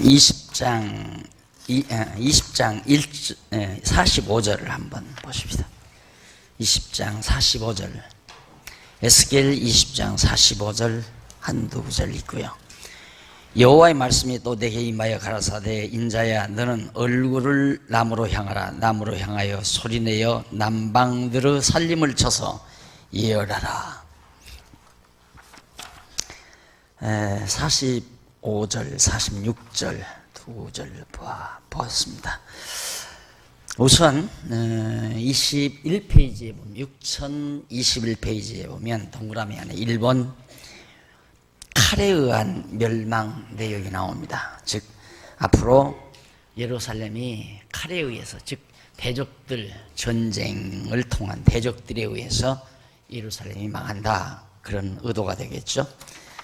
20장 45절을 한번 보십시다. 20장 45절, 에스겔 20장 45절 한두 구절 있고요. 여호와의 말씀이 또 내게 임하여 가라사대, 인자야, 너는 얼굴을 남으로 향하라. 남으로 향하여 소리내어 남방들의 살림을 쳐서 예언하라. 45절, 46절 두 구절 보았습니다. 우선 21페이지에 보면, 6021페이지에 보면 동그라미 안에 1번 칼에 의한 멸망 내용이 나옵니다. 즉 앞으로 예루살렘이 칼에 의해서, 즉 대적들, 전쟁을 통한 대적들에 의해서 예루살렘이 망한다, 그런 의도가 되겠죠.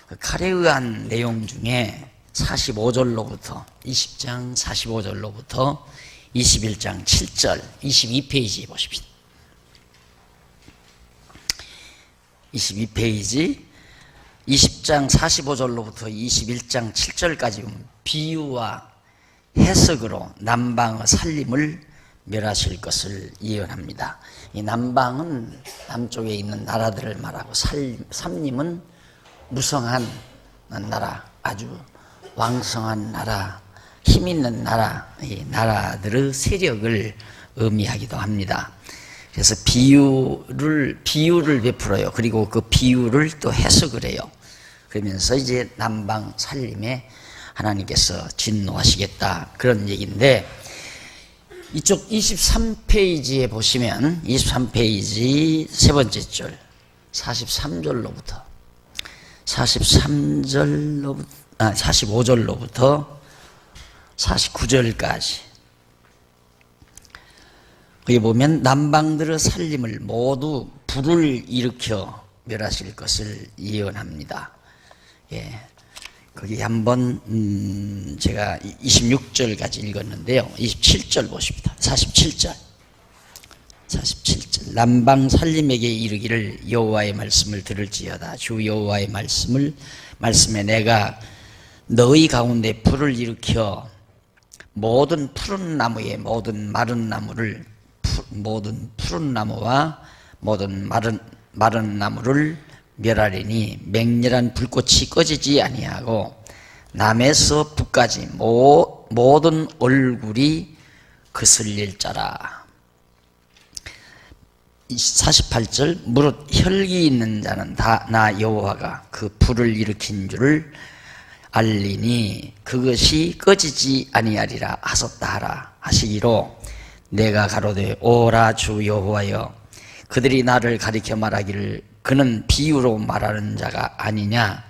그 칼에 의한 내용 중에 45절로부터 20장 45절로부터 21장 7절 22페이지에 보십시오. 22페이지 20장 45절로부터 21장 7절까지 비유와 해석으로 남방의 살림을 멸하실 것을 예언합니다. 이 남방은 남쪽에 있는 나라들을 말하고, 삼림은 무성한 나라, 아주 왕성한 나라, 힘 있는 나라, 이 나라들의 세력을 의미하기도 합니다. 그래서 비유를 베풀어요. 그리고 그 비유를 또 해석을 해요. 그러면서 이제 남방 살림에 하나님께서 진노하시겠다, 그런 얘기인데, 이쪽 23페이지에 보시면 23페이지 세 번째 줄 45절로부터 45절로부터 49절까지 거기 보면 남방들의 살림을 모두 불을 일으켜 멸하실 것을 예언합니다. 예, 거기 한번 제가 26절까지 읽었는데요. 27절 보십니다. 47절 남방 살림에게 이르기를, 여호와의 말씀을 들을지어다. 주 여호와의 말씀에 내가 너희 가운데 불을 일으켜 모든 푸른 나무에 모든 마른 나무를, 모든 푸른 나무와 모든 마른 나무를 멸하리니 맹렬한 불꽃이 꺼지지 아니하고 남에서 북까지 모든 얼굴이 그슬릴 자라. 48절 무릇 혈기 있는 자는 다 나 여호와가 그 불을 일으킨 줄을 알리니 그것이 꺼지지 아니하리라 하셨다 하라 하시기로, 내가 가로되 오라 주 여호와여, 그들이 나를 가리켜 말하기를 그는 비유로 말하는 자가 아니냐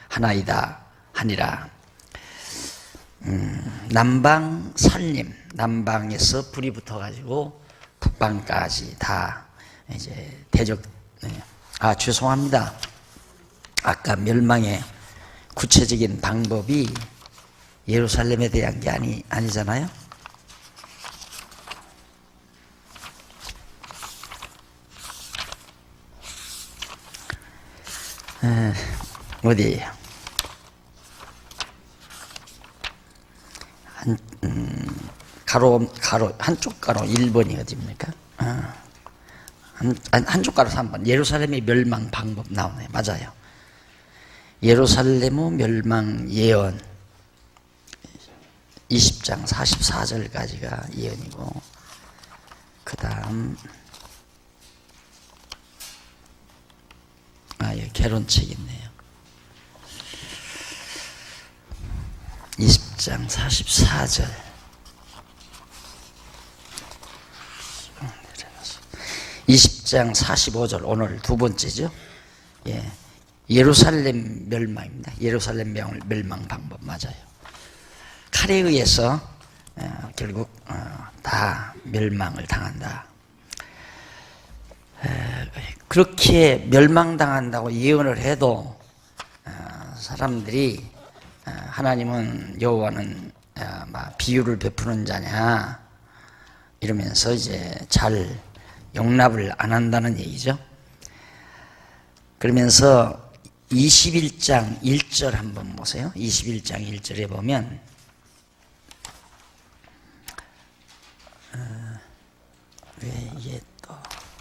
하나이다 하니라. 남방 살림, 남방에서 불이 붙어가지고 북방까지 다 이제 대적. 죄송합니다. 아까 멸망의 구체적인 방법이 예루살렘에 대한 게 아니잖아요. 어디에요? 한쪽 가로 1번이 어디입니까? 한쪽 가로 3번. 예루살렘의 멸망 방법 나오네요. 맞아요. 예루살렘의 멸망 예언 20장 44절까지가 예언이고, 그 다음 여기 개론책 있네요. 20장 44절 20장 45절 오늘 두 번째죠. 예, 예루살렘 멸망입니다. 예루살렘 멸망 방법 맞아요. 칼에 의해서 결국 다 멸망을 당한다. 그렇게 멸망당한다고 예언을 해도 사람들이 하나님은, 여호와는 비유를 베푸는 자냐 이러면서 이제 잘 용납을 안 한다는 얘기죠. 그러면서 21장 1절 한번 보세요. 21장 1절에 보면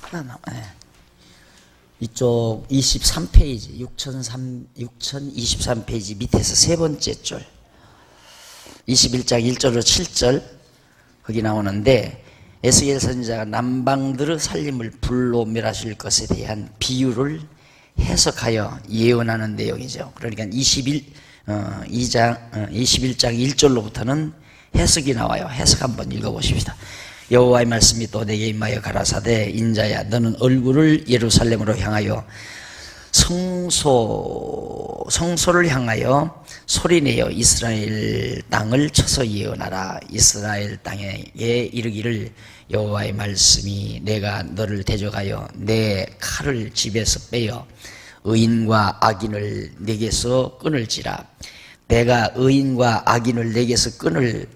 하나 남아. 이쪽 23페이지 6023페이지 밑에서 세 번째 줄 21장 1절로 7절 거기 나오는데 에스겔 선지자가 남방들의 살림을 불로 멸하실 것에 대한 비유를 해석하여 예언하는 내용이죠. 그러니까 21장 1절로부터는 해석이 나와요. 해석 한번 읽어보십시다. 여호와의 말씀이 또 내게 임하여 가라사대 인자야 너는 얼굴을 예루살렘으로 향하여 성소를 향하여 소리내어 이스라엘 땅을 쳐서 예언하라. 이스라엘 땅에게 이르기를 여호와의 말씀이 내가 너를 대적하여 내 칼을 집에서 빼어 의인과 악인을 내게서 끊을지라. 내가 의인과 악인을 내게서 끊을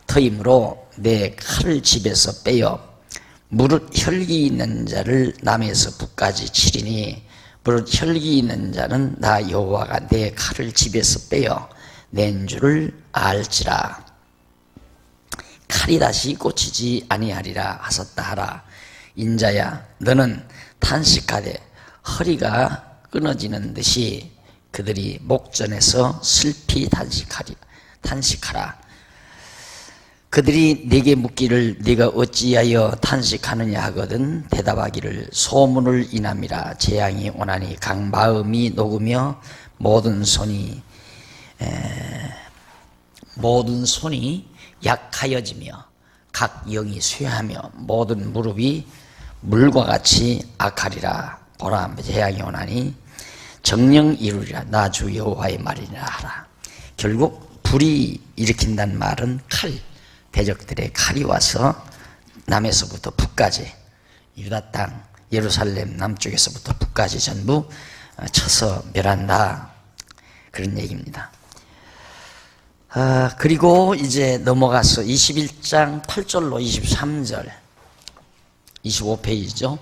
터이므로 내 칼을 집에서 빼어 무릇 혈기 있는 자를 남에서 북까지 치리니 무릇 혈기 있는 자는 나 여호와가 내 칼을 집에서 빼어 낸 줄을 알지라. 칼이 다시 꽂히지 아니하리라 하셨다 하라. 인자야 너는 탄식하되 허리가 끊어지는 듯이 그들이 목전에서 슬피 탄식하라. 그들이 네게 묻기를 네가 어찌하여 탄식하느냐 하거든 대답하기를 소문을 인함이라. 재앙이 오나니 각 마음이 녹으며 모든 손이 약하여지며 각 영이 쇠하며 모든 무릎이 물과 같이 악하리라. 보라 재앙이 오나니 정령 이루리라. 나 주 여호와의 말이라 하라. 결국 불이 일으킨다는 말은 칼, 대적들의 칼이 와서 남에서부터 북까지 유다 땅 예루살렘 남쪽에서부터 북까지 전부 쳐서 멸한다, 그런 얘기입니다. 그리고 이제 넘어가서 21장 8절로 23절 25페이지죠.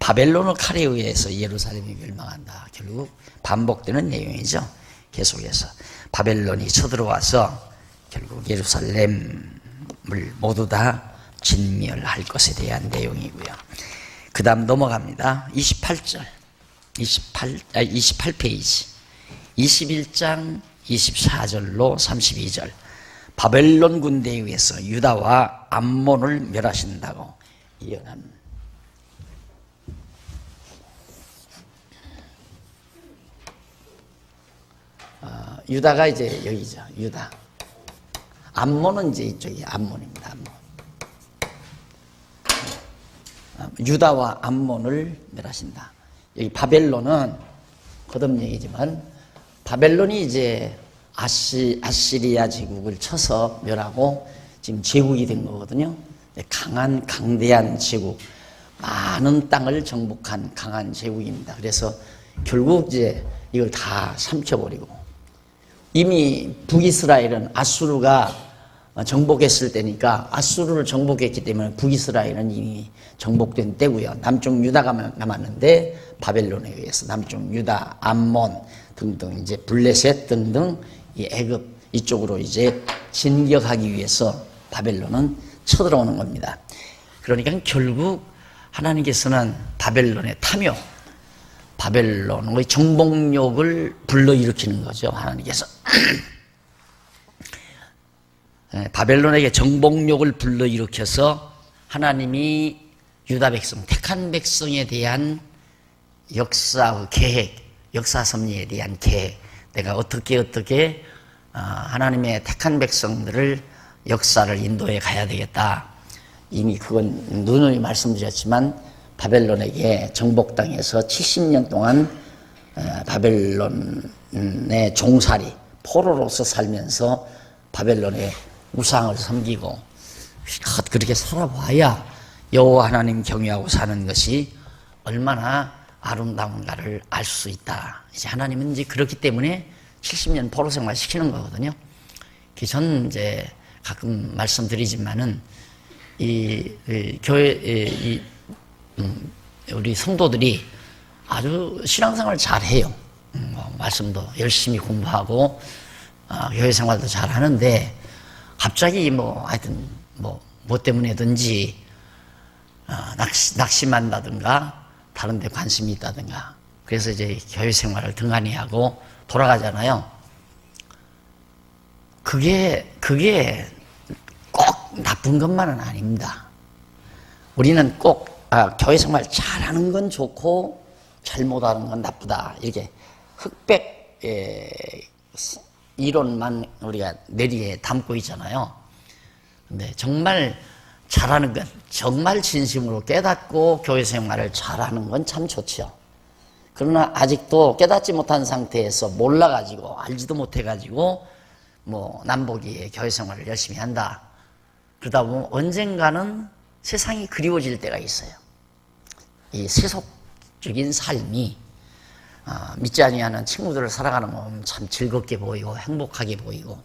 바벨론의 칼에 의해서 예루살렘이 멸망한다. 결국 반복되는 내용이죠. 계속해서 바벨론이 쳐들어와서 결국 예루살렘을 모두 다 진멸할 것에 대한 내용이고요. 그 다음 넘어갑니다. 28절 28페이지 21장 24절로 32절 바벨론 군대에 의해서 유다와 암몬을 멸하신다고 예언합니다. 유다가 이제 여기죠. 유다. 암몬은 이제 이쪽이 암몬입니다. 암몬. 유다와 암몬을 멸하신다. 여기 바벨론은 거듭 얘기지만 바벨론이 이제 아시리아 제국을 쳐서 멸하고 지금 제국이 된 거거든요. 강한 강대한 제국, 많은 땅을 정복한 강한 제국입니다. 그래서 결국 이제 이걸 다 삼켜버리고, 이미 북이스라엘은 아수르가 정복했을 때니까 아수르를 정복했기 때문에 북이스라엘은 이미 정복된 때고요. 남쪽 유다가 남았는데 바벨론에 의해서 남쪽 유다, 암몬 등등 이제 블레셋 등등 이 애굽 이쪽으로 이제 진격하기 위해서 바벨론은 쳐들어오는 겁니다. 그러니까 결국 하나님께서는 바벨론의 탐욕, 바벨론의 정복욕을 불러일으키는 거죠. 하나님께서 바벨론에게 정복욕을 불러일으켜서 하나님이 유다 백성, 택한 백성에 대한 역사 계획, 역사 섭리에 대한 계획, 내가 어떻게 하나님의 택한 백성들을 역사를 인도해 가야 되겠다. 이미 그건 누누이 말씀드렸지만 바벨론에게 정복당해서 70년 동안 바벨론의 종살이, 포로로서 살면서 바벨론의 우상을 섬기고 그렇게 살아봐야 여호와 하나님 경외하고 사는 것이 얼마나 아름다운가를 알 수 있다. 이제 하나님은 이제 그렇기 때문에 70년 포로 생활 시키는 거거든요. 저는 이제 가끔 말씀드리지만은 교회 우리 성도들이 아주 신앙생활 잘해요. 말씀도 열심히 공부하고 교회 생활도 잘하는데 갑자기 하여튼 뭐 때문에든지 낙심한다든가 다른 데 관심이 있다든가 그래서 이제 교회 생활을 등한히 하고 돌아가잖아요. 그게 꼭 나쁜 것만은 아닙니다. 우리는 꼭 교회 생활 잘하는 건 좋고 잘못하는 건 나쁘다 이렇게 흑백 이론만 우리가 내리에 담고 있잖아요. 근데 정말 잘하는 건 정말 진심으로 깨닫고 교회 생활을 잘하는 건 참 좋죠. 그러나 아직도 깨닫지 못한 상태에서 몰라가지고 알지도 못해가지고 뭐 남보기에 교회 생활을 열심히 한다. 그러다 보면 언젠가는 세상이 그리워질 때가 있어요. 이 세속적인 삶이 믿지 아니하는 친구들을 살아가는 몸 참 즐겁게 보이고 행복하게 보이고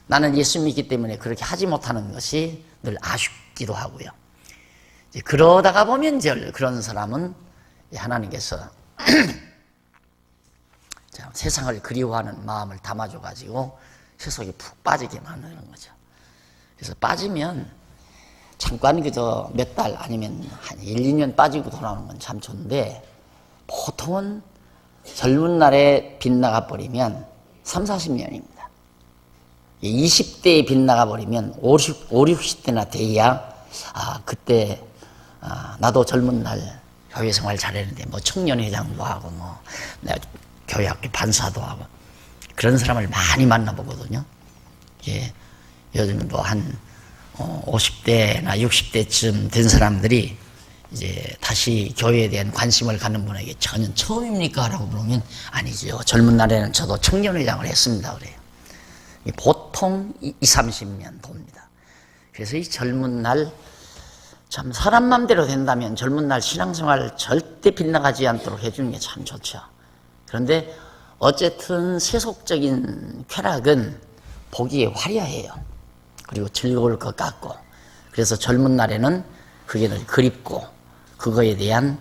나는 예수 믿기 때문에 그렇게 하지 못하는 것이 늘 아쉽기도 하고요. 이제 그러다가 보면 그런 사람은 하나님께서 세상을 그리워하는 마음을 담아줘가지고 세속에 푹 빠지게 만드는 거죠. 그래서 빠지면 잠깐 그저 몇 달 아니면 한 1, 2년 빠지고 돌아오는 건 참 좋은데 보통은 젊은 날에 빗나가 버리면 3, 40년입니다. 20대에 빗나가 버리면 5, 60대나 돼야 그때 나도 젊은 날 교회 생활 잘했는데 뭐 청년회장도 하고 뭐 내가 교회 학교 반사도 하고 그런 사람을 많이 만나보거든요. 예, 요즘 뭐 한 50대나 60대쯤 된 사람들이 이제 다시 교회에 대한 관심을 갖는 분에게 저는 처음입니까? 라고 물으면 아니죠. 젊은 날에는 저도 청년회장을 했습니다. 그래요. 보통 20, 30년 돕니다. 그래서 이 젊은 날 참 사람 맘대로 된다면 젊은 날 신앙생활 절대 빗나가지 않도록 해주는 게 참 좋죠. 그런데 어쨌든 세속적인 쾌락은 보기에 화려해요. 그리고 즐거울 것 같고 그래서 젊은 날에는 그게 늘 그립고 그거에 대한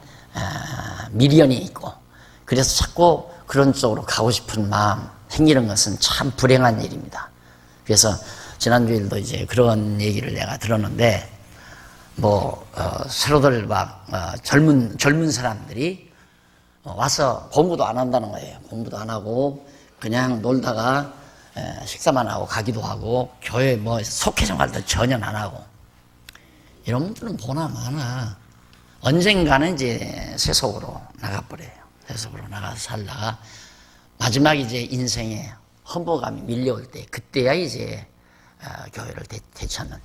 미련이 있고 그래서 자꾸 그런 쪽으로 가고 싶은 마음 생기는 것은 참 불행한 일입니다. 그래서 지난주일도 이제 그런 얘기를 내가 들었는데 새로들 막 젊은 사람들이 와서 공부도 안 한다는 거예요. 공부도 안 하고 그냥 놀다가 식사만 하고 가기도 하고 교회 속회 생활도 전혀 안 하고 이런 분들은 보나 마나 언젠가는 이제 세속으로 나가버려요. 세속으로 나가서 살다가 마지막 이제 인생에 허무감이 밀려올 때 그때야 이제 교회를 되찾는.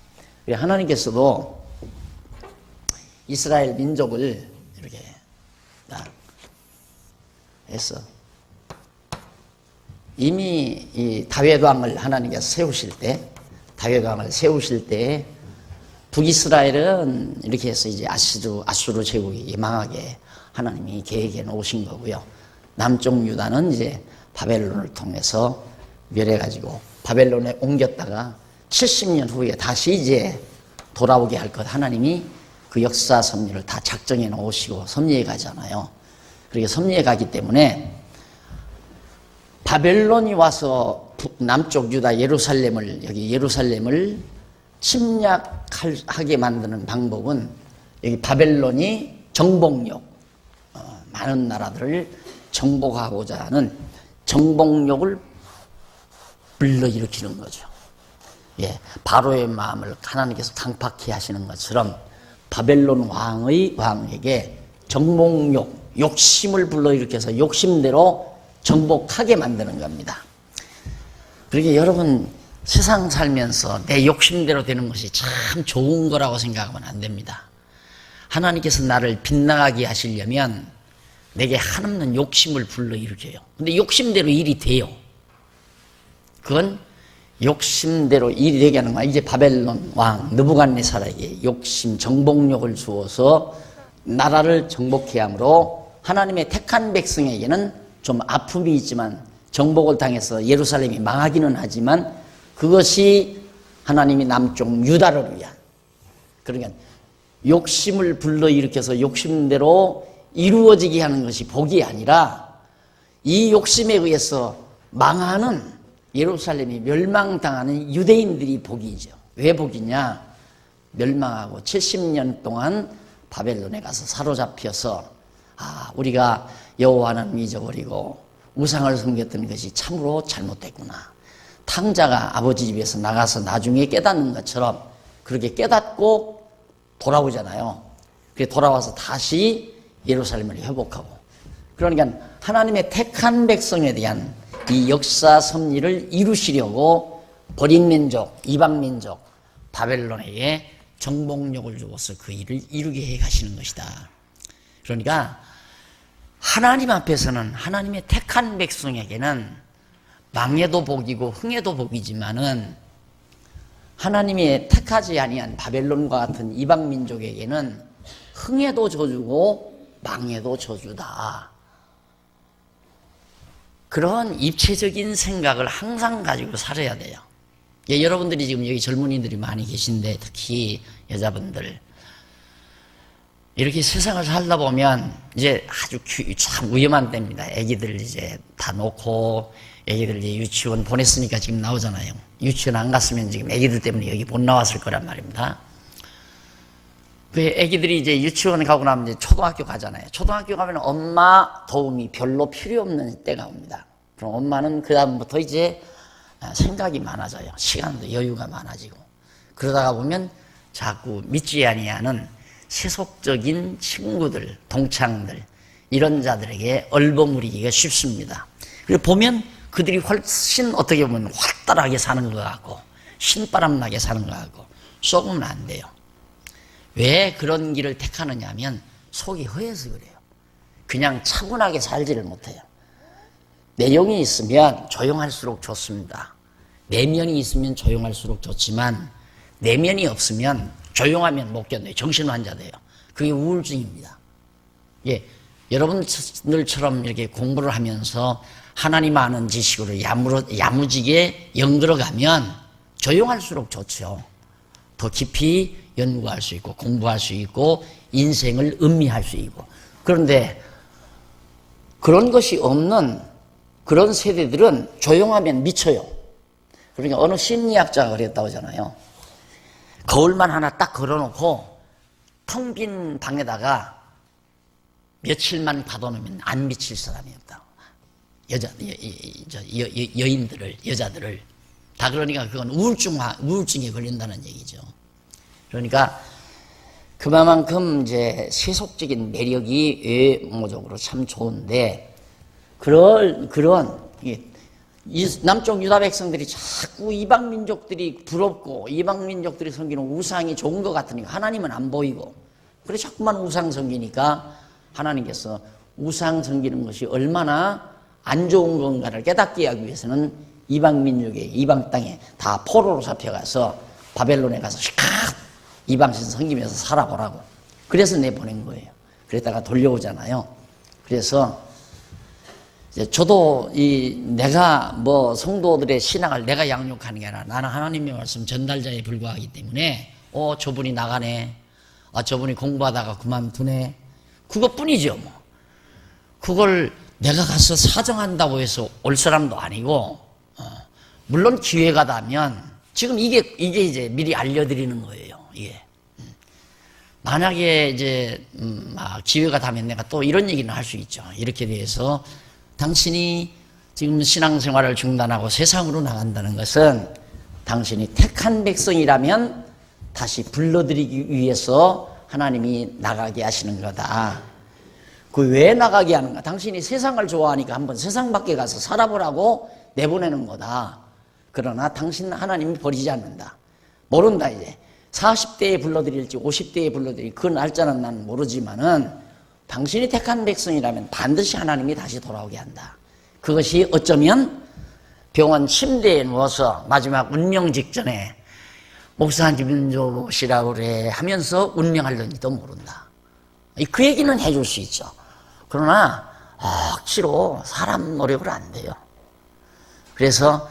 하나님께서도 이스라엘 민족을 이렇게 해서 이미 이 다윗 왕을 하나님께서 다윗 왕을 세우실 때 북이스라엘은 이렇게 해서 이제 아수르 제국이 망하게 하나님이 계획해 놓으신 거고요. 남쪽 유다는 이제 바벨론을 통해서 멸해가지고 바벨론에 옮겼다가 70년 후에 다시 이제 돌아오게 할 것 하나님이 그 역사 섭리를 다 작정해 놓으시고 섭리해 가잖아요. 그렇게 섭리해 가기 때문에 바벨론이 와서 남쪽 유다 예루살렘을 침략하게 만드는 방법은 여기 바벨론이 정복력, 많은 나라들을 정복하고자 하는 정복력을 불러일으키는 거죠. 예, 바로의 마음을 하나님께서 강팍히 하시는 것처럼 바벨론 왕에게 정복력, 욕심을 불러일으켜서 욕심대로 정복하게 만드는 겁니다. 그러니까 여러분 세상 살면서 내 욕심대로 되는 것이 참 좋은 거라고 생각하면 안 됩니다. 하나님께서 나를 빗나가게 하시려면 내게 한없는 욕심을 불러일으켜요. 근데 욕심대로 일이 돼요. 그건 욕심대로 일이 되게 하는 거야. 이제 바벨론 왕 느부갓네살에게 욕심, 정복력을 주어서 나라를 정복해야 하므로 하나님의 택한 백성에게는 좀 아픔이 있지만 정복을 당해서 예루살렘이 망하기는 하지만 그것이 하나님이 남쪽 유다를 위한, 그러니까 욕심을 불러일으켜서 욕심대로 이루어지게 하는 것이 복이 아니라 이 욕심에 의해서 망하는 예루살렘이 멸망당하는 유대인들이 복이죠. 왜 복이냐? 멸망하고 70년 동안 바벨론에 가서 사로잡혀서 우리가 여호와는 잊어버리고 우상을 섬겼던 것이 참으로 잘못됐구나. 탕자가 아버지 집에서 나가서 나중에 깨닫는 것처럼 그렇게 깨닫고 돌아오잖아요. 그래 돌아와서 다시 예루살렘을 회복하고, 그러니까 하나님의 택한 백성에 대한 이 역사 섭리를 이루시려고 버린 민족, 이방 민족 바벨론에게 정복력을 주어서 그 일을 이루게 해 가시는 것이다. 그러니까 하나님 앞에서는, 하나님의 택한 백성에게는 망해도 복이고 흥해도 복이지만은 하나님의 택하지 아니한 바벨론과 같은 이방 민족에게는 흥해도 저주고 망해도 저주다. 그런 입체적인 생각을 항상 가지고 살아야 돼요. 예, 여러분들이 지금 여기 젊은이들이 많이 계신데, 특히 여자분들, 이렇게 세상을 살다 보면 이제 아주 참 위험한 때입니다. 애기들 이제 다 놓고, 애기들 이제 유치원 보냈으니까 지금 나오잖아요. 유치원 안 갔으면 지금 애기들 때문에 여기 못 나왔을 거란 말입니다. 그 애기들이 이제 유치원 가고 나면 이제 초등학교 가잖아요. 초등학교 가면 엄마 도움이 별로 필요 없는 때가 옵니다. 그럼 엄마는 그다음부터 이제 생각이 많아져요. 시간도 여유가 많아지고. 그러다가 보면 자꾸 믿지 아니하는 세속적인 친구들, 동창들, 이런 자들에게 얼버무리기가 쉽습니다. 그리고 보면 그들이 훨씬 어떻게 보면 활달하게 사는 것 같고 신바람 나게 사는 것 같고 속으면 안 돼요. 왜 그런 길을 택하느냐 하면 속이 허해서 그래요. 그냥 차분하게 살지를 못해요. 내용이 있으면 조용할수록 좋습니다. 내면이 있으면 조용할수록 좋지만 내면이 없으면 조용하면 못 견뎌요. 정신환자 돼요. 그게 우울증입니다. 예, 여러분들처럼 이렇게 공부를 하면서 하나님 아는 지식으로 야무지게 연들어가면 조용할수록 좋죠. 더 깊이 연구할 수 있고 공부할 수 있고 인생을 음미할 수 있고. 그런데 그런 것이 없는 그런 세대들은 조용하면 미쳐요. 그러니까 어느 심리학자가 그랬다고 하잖아요. 거울만 하나 딱 걸어놓고 텅 빈 방에다가 며칠만 받아놓으면 안 미칠 사람이 없다고. 여자들을 다. 그러니까 그건 우울증에 걸린다는 얘기죠. 그러니까 그만큼 이제 세속적인 매력이 외모적으로 참 좋은데, 그런 남쪽 유다 백성들이 자꾸 이방 민족들이 부럽고 이방 민족들이 섬기는 우상이 좋은 것 같으니까 하나님은 안 보이고, 그래 자꾸만 우상 섬기니까 하나님께서 우상 섬기는 것이 얼마나 안 좋은 건가를 깨닫게 하기 위해서는 이방 민족에, 이방 땅에 다 포로로 잡혀가서 바벨론에 가서 시컷 이방신 섬기면서 살아보라고. 그래서 내보낸 거예요. 그랬다가 돌려오잖아요. 그래서 이제 저도 내가 성도들의 신앙을 내가 양육하는 게 아니라 나는 하나님의 말씀 전달자에 불과하기 때문에 저분이 나가네, 저분이 공부하다가 그만두네, 그것뿐이죠. 그걸 내가 가서 사정한다고 해서 올 사람도 아니고, 물론 기회가 되면 지금 이게 이제 미리 알려드리는 거예요. 이게 만약에 이제 기회가 되면 내가 또 이런 얘기는 할 수 있죠. 이렇게 돼서 당신이 지금 신앙생활을 중단하고 세상으로 나간다는 것은 당신이 택한 백성이라면 다시 불러들이기 위해서 하나님이 나가게 하시는 거다. 그 왜 나가게 하는가? 당신이 세상을 좋아하니까 한번 세상 밖에 가서 살아보라고 내보내는 거다. 그러나 당신 하나님이 버리지 않는다. 모른다. 이제 40대에 불러들일지 50대에 불러들일지 그 날짜는 난 모르지만은 당신이 택한 백성이라면 반드시 하나님이 다시 돌아오게 한다. 그것이 어쩌면 병원 침대에 누워서 마지막 운명 직전에 목사님 좀 오시라고 그래 하면서 운명할런지도 모른다. 그 얘기는 해줄 수 있죠. 그러나 억지로 사람 노력을 안 돼요. 그래서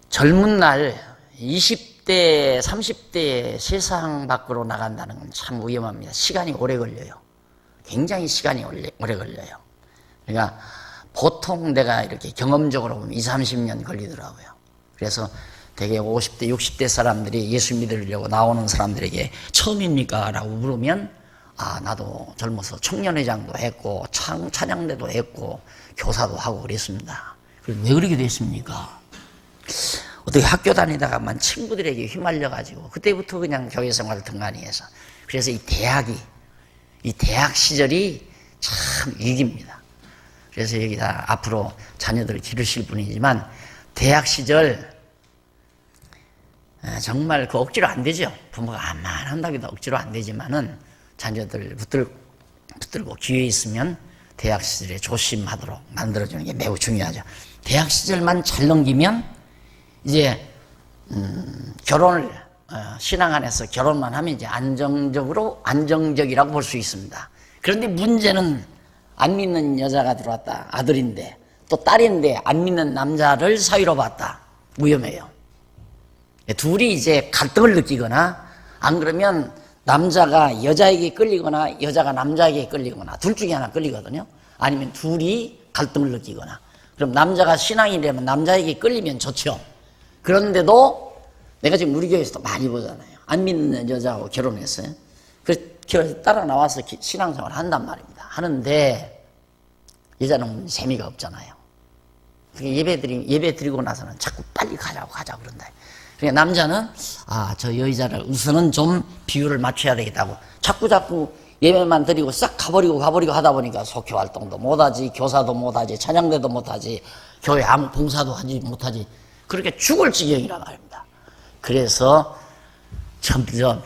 젊은 날 20대, 30대에 세상 밖으로 나간다는 건 참 위험합니다. 시간이 오래 걸려요. 굉장히 시간이 오래 걸려요. 그러니까 보통 내가 이렇게 경험적으로 보면 20, 30년 걸리더라고요. 그래서 되게 50대, 60대 사람들이 예수 믿으려고 나오는 사람들에게 처음입니까? 라고 물으면 나도 젊어서 청년회장도 했고 찬양대도 했고 교사도 하고 그랬습니다. 왜 그렇게 됐습니까? 어떻게 학교 다니다가만 친구들에게 휘말려가지고 그때부터 그냥 교회 생활을 등한히 해서, 그래서 이 대학 시절이 참 위기입니다. 그래서 여기다 앞으로 자녀들을 기르실 분이지만 대학 시절 정말 그 억지로 안 되죠. 부모가 암만 한다고 해도 억지로 안 되지만은 자녀들 붙들고 기회 있으면 대학 시절에 조심하도록 만들어주는 게 매우 중요하죠. 대학 시절만 잘 넘기면 이제 결혼을 신앙 안에서 결혼만 하면 이제 안정적이라고 볼 수 있습니다. 그런데 문제는 안 믿는 여자가 들어왔다. 아들인데 또 딸인데 안 믿는 남자를 사위로 봤다. 위험해요. 둘이 이제 갈등을 느끼거나 안 그러면 남자가 여자에게 끌리거나 여자가 남자에게 끌리거나 둘 중에 하나 끌리거든요. 아니면 둘이 갈등을 느끼거나. 그럼 남자가 신앙이라면 남자에게 끌리면 좋죠. 그런데도 내가 지금 우리 교회에서도 많이 보잖아요. 안 믿는 여자하고 결혼했어요. 그래서 따라 나와서 신앙생활을 한단 말입니다. 하는데 여자는 재미가 없잖아요. 예배 드리고 나서는 자꾸 빨리 가자고 그런다. 그러니까 남자는 저 여자를 우선은 좀 비율을 맞춰야 되겠다고 자꾸 예배만 드리고 싹 가버리고 하다 보니까 속교 활동도 못하지, 교사도 못하지, 찬양대도 못하지, 교회 아무 봉사도 하지 못하지, 그렇게 죽을 지경이라 말입니다. 그래서 점점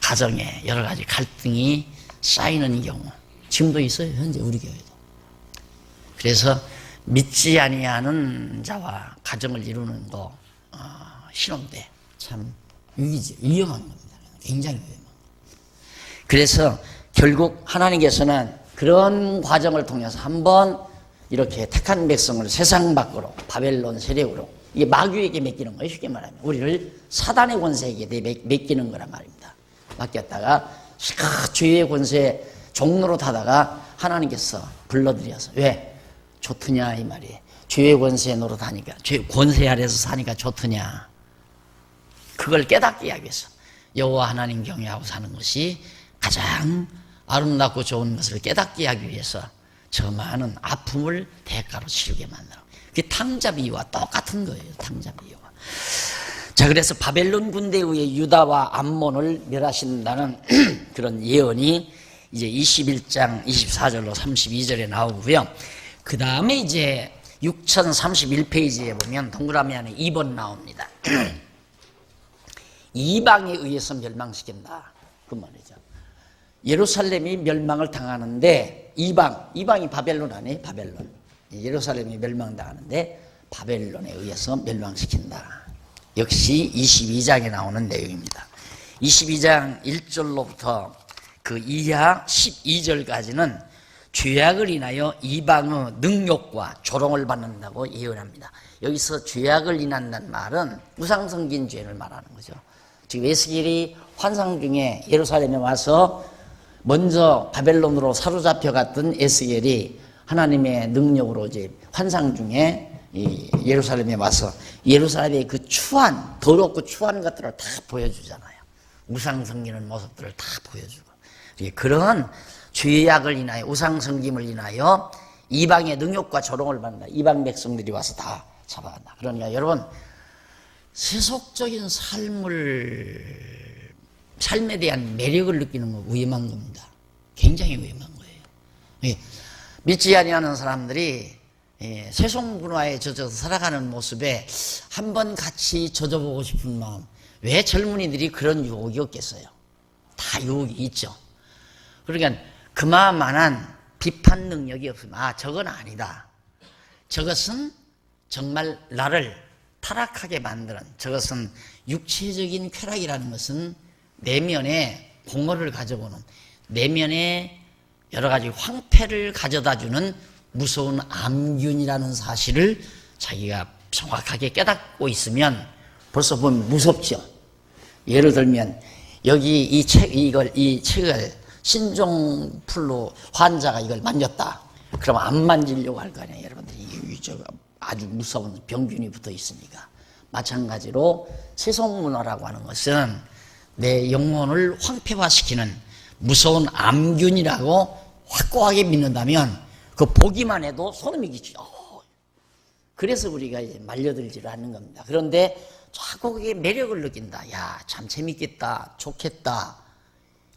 가정에 여러 가지 갈등이 쌓이는 경우 지금도 있어요. 현재 우리 교회도. 그래서 믿지 아니하는 자와 가정을 이루는 거 신혼 때 참 위험한 겁니다. 굉장히 위험한 겁니다. 그래서 결국 하나님께서는 그런 과정을 통해서 한번 이렇게 택한 백성을 세상 밖으로 바벨론 세력으로, 이게 마귀에게 맡기는 거예요. 쉽게 말하면 우리를 사단의 권세에게 맡기는 거란 말입니다. 맡겼다가 죄의 권세 종로로 타다가 하나님께서 불러들여서, 왜? 좋더냐 이 말이에요. 죄의 권세 노릇하니까, 죄 권세 아래서 사니까 좋더냐. 그걸 깨닫게 하기 위해서 여호와 하나님 경외하고 사는 것이 가장 아름답고 좋은 것을 깨닫게 하기 위해서 저 많은 아픔을 대가로 치르게 만들어. 그게 탕자비유와 똑같은 거예요. 탕자비유와. 자, 그래서 바벨론 군대에 의해 유다와 암몬을 멸하신다는 그런 예언이 이제 21장 24절로 32절에 나오고요. 그 다음에 이제 6031페이지에 보면 동그라미 안에 2번 나옵니다. 이방에 의해서 멸망시킨다. 그 말이죠. 예루살렘이 멸망을 당하는데 이방이 바벨론 아니에요? 바벨론. 예루살렘이 멸망당하는데 바벨론에 의해서 멸망시킨다. 역시 22장에 나오는 내용입니다. 22장 1절로부터 그 이하 12절까지는 죄악을 인하여 이방의 능욕과 조롱을 받는다고 예언합니다. 여기서 죄악을 인한다는 말은 우상성긴 죄를 말하는 거죠. 지금 에스겔이 환상 중에 예루살렘에 와서 먼저 바벨론으로 사로잡혀 갔던 에스겔이 하나님의 능력으로 이제 환상 중에 이 예루살렘에 와서 예루살렘의 그 추한, 더럽고 추한 것들을 다 보여주잖아요. 우상 섬기는 모습들을 다 보여주고. 그런 죄악을 인하여, 우상 섬김을 인하여 이방의 능욕과 조롱을 받는다. 이방 백성들이 와서 다 잡아간다. 그러니까 여러분, 세속적인 삶에 대한 매력을 느끼는 거 위험한 겁니다. 굉장히 위험한 거예요. 믿지 아니하는 사람들이 세속 문화에 젖어서 살아가는 모습에 한번 같이 젖어보고 싶은 마음. 왜 젊은이들이 그런 유혹이 없겠어요? 다 유혹이 있죠. 그러니까 그만한 비판 능력이 없으면 저건 아니다. 저것은 정말 나를 타락하게 만드는, 저것은 육체적인 쾌락이라는 것은 내면에 공허를 가져오는, 내면에 여러 가지 황폐를 가져다주는 무서운 암균이라는 사실을 자기가 정확하게 깨닫고 있으면 벌써 보면 무섭죠. 예를 들면 여기 이 책을 신종플루 환자가 이걸 만졌다. 그럼 안 만지려고 할 거 아니에요. 여러분들이 아주 무서운 병균이 붙어 있으니까. 마찬가지로 세속문화라고 하는 것은 내 영혼을 황폐화시키는 무서운 암균이라고 확고하게 믿는다면 그 보기만 해도 소름이 끼치죠. 그래서 우리가 이제 말려들지를 않는 겁니다. 그런데 자꾸 그게 매력을 느낀다. 야, 참 재밌겠다, 좋겠다.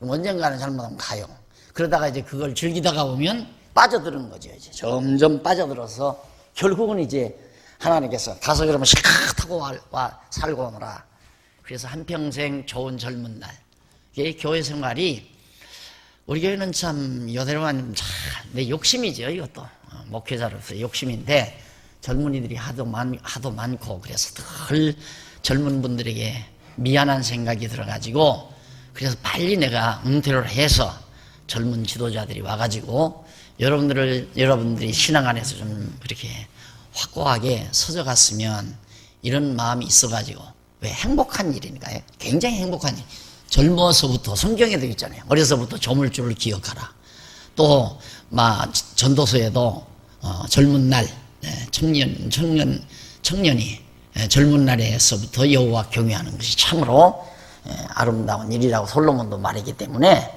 언젠가는 잘못하면 가요. 그러다가 이제 그걸 즐기다가 보면 빠져드는 거죠. 이제 점점 빠져들어서 결국은 이제 하나님께서 가서 그러면 실컷 하고 와 살고 오너라. 그래서 한평생 좋은 젊은 날. 이게 교회 생활이 우리 교회는 참 여대로만 내 욕심이죠. 이것도 목회자로서 욕심인데 젊은이들이 하도 많고 그래서 늘 젊은 분들에게 미안한 생각이 들어가지고 그래서 빨리 내가 은퇴를 해서 젊은 지도자들이 와가지고 여러분들이 신앙 안에서 좀 그렇게 확고하게 서져갔으면 이런 마음이 있어가지고 왜 행복한 일이니까요. 굉장히 행복한 일. 젊어서부터 성경에도 있잖아요. 어려서부터 조물주를 기억하라. 또 전도서에도 젊은 날 청년이 젊은 날에서부터 여호와 경외하는 것이 참으로 아름다운 일이라고 솔로몬도 말했기 때문에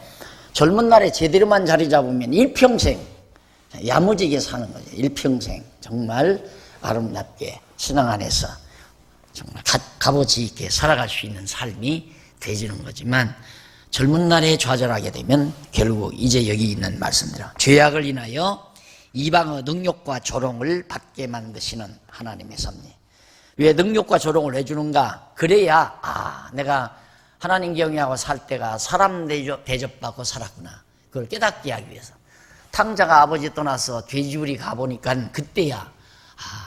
젊은 날에 제대로만 자리 잡으면 일평생 야무지게 사는 거죠. 일평생 정말 아름답게 신앙 안에서 정말 값어치 있게 살아갈 수 있는 삶이 되지는 거지만 젊은 날에 좌절하게 되면 결국 이제 여기 있는 말씀대로 죄악을 인하여 이방의 능욕과 조롱을 받게 만드시는 하나님의 섭리. 왜 능욕과 조롱을 해주는가? 그래야 내가 하나님 경외하고 살 때가 사람 대접받고 살았구나. 그걸 깨닫게 하기 위해서. 탕자가 아버지 떠나서 돼지우리 가보니까 그때야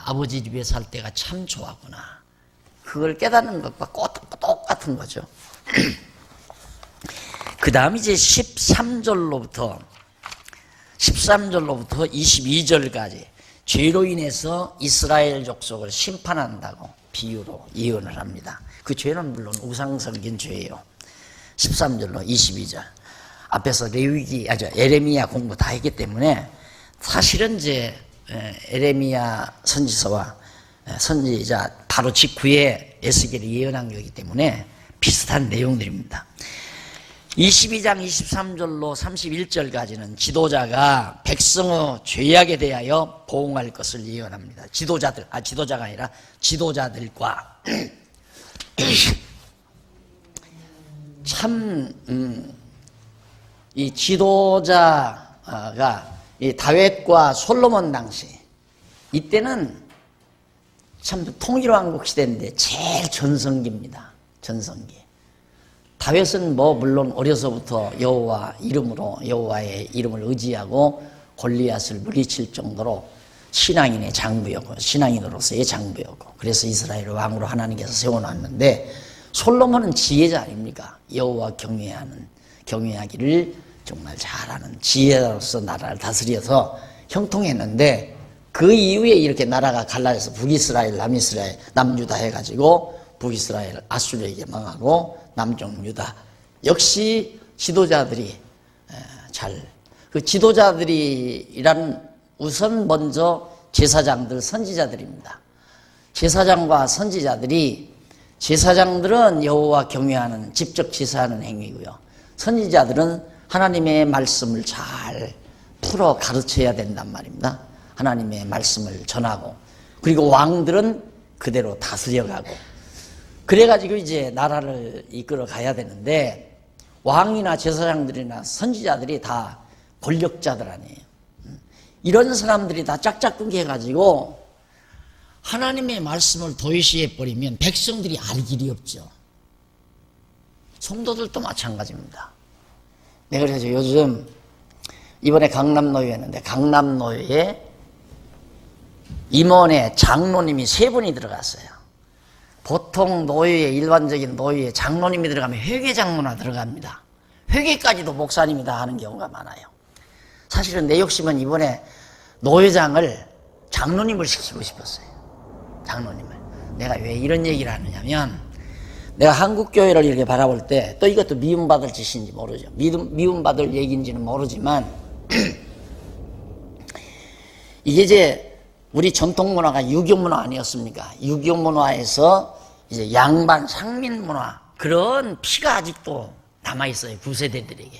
아버지 집에 살 때가 참 좋았구나. 그걸 깨닫는 것과 똑같은 거죠. 그 다음 이제 13절로부터 22절까지 죄로 인해서 이스라엘 족속을 심판한다고 비유로 예언을 합니다. 그 죄는 물론 우상성긴 죄예요. 13절로 22절. 앞에서 에레미야 공부 다 했기 때문에 사실은 이제 에레미야 선지서와 선지자 바로 직후에 에스겔이 예언한 거기 때문에 비슷한 내용들입니다. 22장 23절로 31절까지는 지도자가 백성의 죄악에 대하여 보응할 것을 예언합니다. 지도자가 아니라 지도자들과 참 이 지도자가 이 다윗과 솔로몬 당시 이때는 참 통일왕국 시대인데 제일 전성기입니다. 전성기. 다윗은 물론 어려서부터 여호와의 이름을 의지하고 골리앗을 물리칠 정도로 신앙인으로서의 장부였고 그래서 이스라엘을 왕으로 하나님께서 세워놨는데 솔로몬은 지혜자 아닙니까? 여호와 경외하기를 정말 잘하는 지혜자로서 나라를 다스려서 형통했는데 그 이후에 이렇게 나라가 갈라져서 북이스라엘, 남이스라엘, 남유다 해가지고 북이스라엘 아수르에게 망하고 남쪽 유다 역시 지도자들이 그 지도자들이란 우선 먼저 제사장들, 선지자들입니다. 제사장과 선지자들은 여호와 경외하는 직접 제사하는 행위고요. 선지자들은 하나님의 말씀을 잘 풀어 가르쳐야 된단 말입니다. 하나님의 말씀을 전하고 그리고 왕들은 그대로 다스려가고 그래가지고 이제 나라를 이끌어 가야 되는데 왕이나 제사장들이나 선지자들이 다 권력자들 아니에요. 이런 사람들이 다 짝짝꿍이 해가지고 하나님의 말씀을 도외시해 버리면 백성들이 알 길이 없죠. 성도들도 마찬가지입니다. 그래서 요즘 이번에 강남노예였는데 강남노예에 임원에 장로님이 3분이 들어갔어요. 보통 일반적인 노예에 장로님이 들어가면 회계장로나 들어갑니다. 회계까지도 목사님이 다 하는 경우가 많아요. 사실은 내 욕심은 이번에 노회장을 장로님을 시키고 싶었어요. 장로님을. 내가 왜 이런 얘기를 하느냐면 내가 한국교회를 이렇게 바라볼 때 또 이것도 미움받을 짓인지 모르죠. 미움받을 얘기인지는 모르지만 이게 이제 우리 전통 문화가 유교 문화 아니었습니까? 유교 문화에서 이제 양반 상민 문화 그런 피가 아직도 남아있어요. 9세대들에게.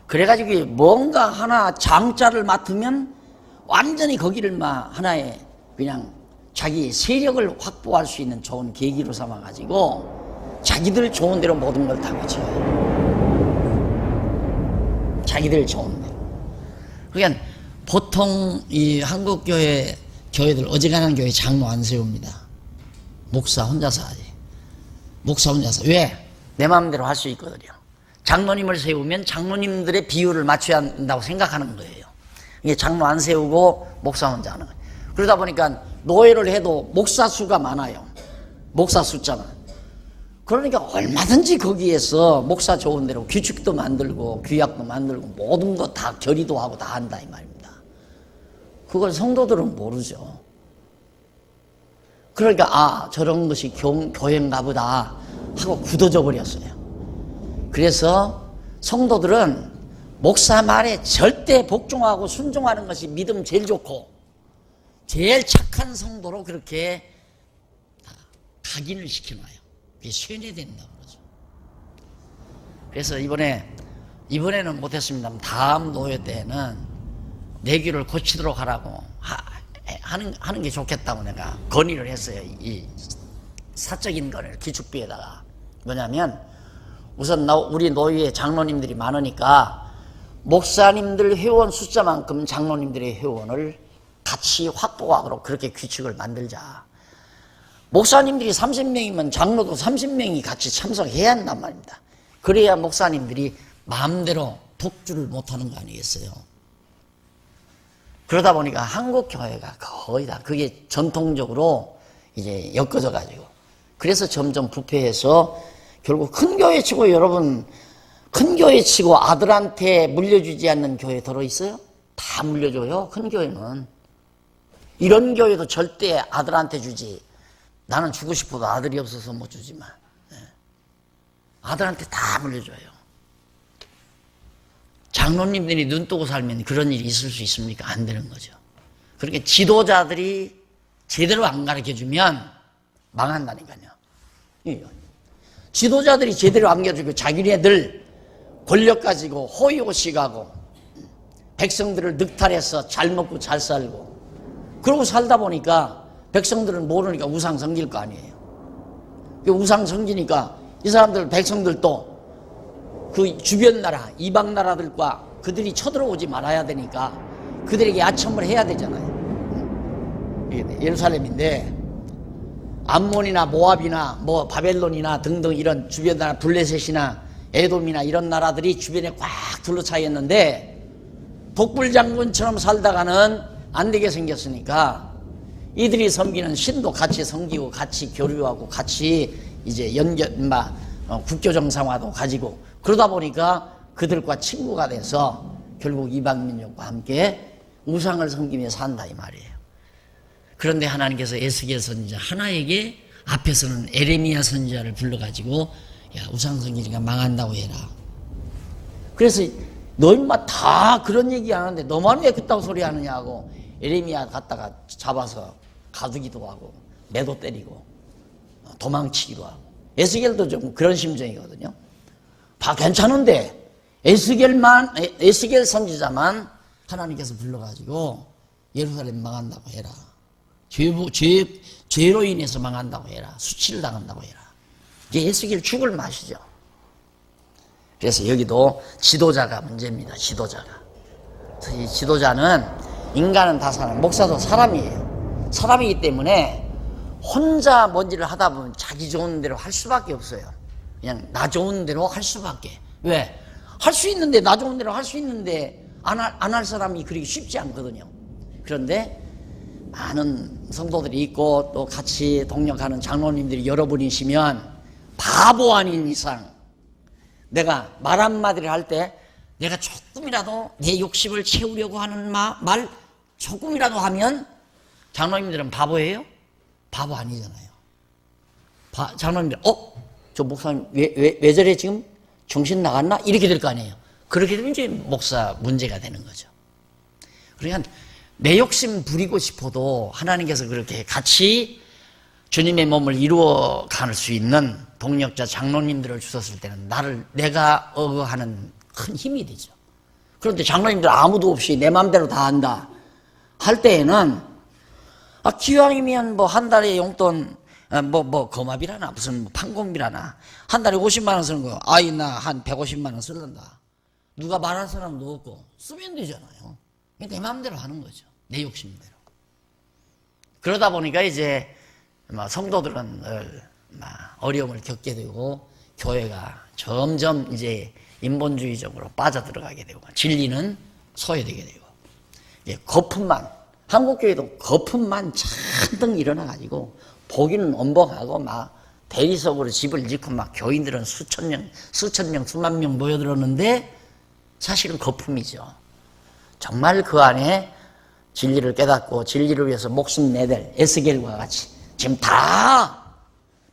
그래가지고 뭔가 하나 장자를 맡으면 완전히 거기를 막 하나의 그냥 자기 세력을 확보할 수 있는 좋은 계기로 삼아가지고 자기들 좋은 대로 모든 걸 다 고쳐요. 자기들 좋은 대로. 그러니까 보통 이 한국 교회들 어지간한 교회 장로 안 세웁니다. 목사 혼자서 하지. 목사 혼자서. 왜? 내 마음대로 할 수 있거든요. 장로님을 세우면 장로님들의 비율을 맞춰야 한다고 생각하는 거예요. 이게 장로 안 세우고 목사 혼자 하는 거예요. 그러다 보니까 노예를 해도 목사 수가 많아요. 목사 숫자만. 그러니까 얼마든지 거기에서 목사 좋은 대로 규칙도 만들고 규약도 만들고 모든 거 다 결의도 하고 다 한다 이 말입니다. 그걸 성도들은 모르죠. 그러니까 아 저런 것이 교회인가 보다 하고 굳어져 버렸어요. 그래서 성도들은 목사 말에 절대 복종하고 순종하는 것이 믿음 제일 좋고 제일 착한 성도로 그렇게 각인을 시켜놔요. 그게 쇠뇌된다고 그러죠. 그래서 이번에는 못했습니다. 다음 노회 때는 내규를 고치도록 하라고 하는 게 좋겠다고 내가 건의를 했어요. 이 사적인 거를 기축비에다가. 뭐냐면 우선 우리 노회에 장로님들이 많으니까 목사님들 회원 숫자만큼 장로님들의 회원을 같이 확보하도록 그렇게 규칙을 만들자. 목사님들이 30명이면 장로도 30명이 같이 참석해야 한단 말입니다. 그래야 목사님들이 마음대로 독주를 못하는 거 아니겠어요? 그러다 보니까 한국 교회가 거의 다 그게 전통적으로 이제 엮어져 가지고 그래서 점점 부패해서 결국 큰 교회 치고 여러분 큰 교회 치고 아들한테 물려주지 않는 교회 들어있어요? 다 물려줘요. 큰 교회는. 이런 교회도 절대 아들한테 주지. 나는 주고 싶어도 아들이 없어서 못 주지만 아들한테 다 물려줘요. 장로님들이 눈 뜨고 살면 그런 일이 있을 수 있습니까? 안 되는 거죠. 그러니까 지도자들이 제대로 안 가르쳐주면 망한다니까요. 지도자들이 제대로 안 가르쳐주고 자기네들 권력 가지고 호의호식하고 백성들을 늑탈해서 잘 먹고 잘 살고 그러고 살다 보니까 백성들은 모르니까 우상 섬길 거 아니에요. 우상 섬기니까 이 사람들 백성들도 그 주변 나라 이방 나라들과 그들이 쳐들어오지 말아야 되니까 그들에게 아첨을 해야 되잖아요. 예루살렘인데 암몬이나 모압이나 뭐 바벨론이나 등등 이런 주변 나라 블레셋이나 에돔이나 이런 나라들이 주변에 꽉 둘러차 있는데 독불장군처럼 살다가는 안 되게 생겼으니까 이들이 섬기는 신도 같이 섬기고 같이 교류하고 같이 이제 국교 정상화도 가지고 그러다 보니까 그들과 친구가 돼서 결국 이방민족과 함께 우상을 섬기며 산다 이 말이에요. 그런데 하나님께서 에스겔 선지자 하나에게 앞에서는 에레미야 선지자를 불러가지고 야 우상 섬기니까 망한다고 해라. 그래서 너 인마 다 그런 얘기 하는데 너만 왜 그따구 소리 하느냐고 에레미야 갖다가 잡아서 가두기도 하고 매도 때리고 도망치기도 하고 에스겔도 좀 그런 심정이거든요. 다 괜찮은데 에스겔 선지자만 하나님께서 불러가지고 예루살렘 망한다고 해라. 죄로 인해서 망한다고 해라. 수치를 당한다고 해라. 이게 에스겔 죽을 맛이죠. 그래서 여기도 지도자가 문제입니다. 지도자가. 이 지도자는 인간은 다 사람, 목사도 사람이에요. 사람이기 때문에 혼자 뭔지를 하다 보면 자기 좋은 대로 할 수밖에 없어요. 그냥 나 좋은 대로 할 수밖에. 왜? 할 수 있는데 나 좋은 대로 할 수 있는데 안 할 사람이 그렇게 쉽지 않거든요. 그런데 많은 성도들이 있고 또 같이 동력하는 장로님들이 여러분이시면 바보 아닌 이상 내가 말 한마디를 할 때 내가 조금이라도 내 욕심을 채우려고 하는 말 조금이라도 하면 장로님들은 바보예요? 바보 아니잖아요. 장로님들 저 목사님 왜 저래 지금 정신 나갔나? 이렇게 될 거 아니에요. 그렇게 되면 이제 목사 문제가 되는 거죠. 그러니까 내 욕심 부리고 싶어도 하나님께서 그렇게 같이 주님의 몸을 이루어 갈 수 있는 동력자 장로님들을 주셨을 때는 내가 하는 큰 힘이 되죠. 그런데 장로님들 아무도 없이 내 마음대로 다 한다 할 때에는 기왕이면 뭐 한 달에 용돈 거마비라나 무슨 뭐 판공비라나 한 달에 50만 원 쓰는 거 아이 나 한 150만 원 쓸란다. 누가 말할 사람도 없고 쓰면 되잖아요. 내 마음대로 하는 거죠. 내 욕심대로. 그러다 보니까 이제 성도들은 늘 어려움을 겪게 되고 교회가 점점 이제 인본주의적으로 빠져들어가게 되고 진리는 소외되게 되고 거품만 한국교회도 거품만 잔뜩 일어나가지고 보기는 엄벙하고 막 대리석으로 집을 짓고 막 교인들은 수천 명, 수만 명 모여들었는데 사실은 거품이죠. 정말 그 안에 진리를 깨닫고 진리를 위해서 목숨 내댈 에스겔과 같이 지금 다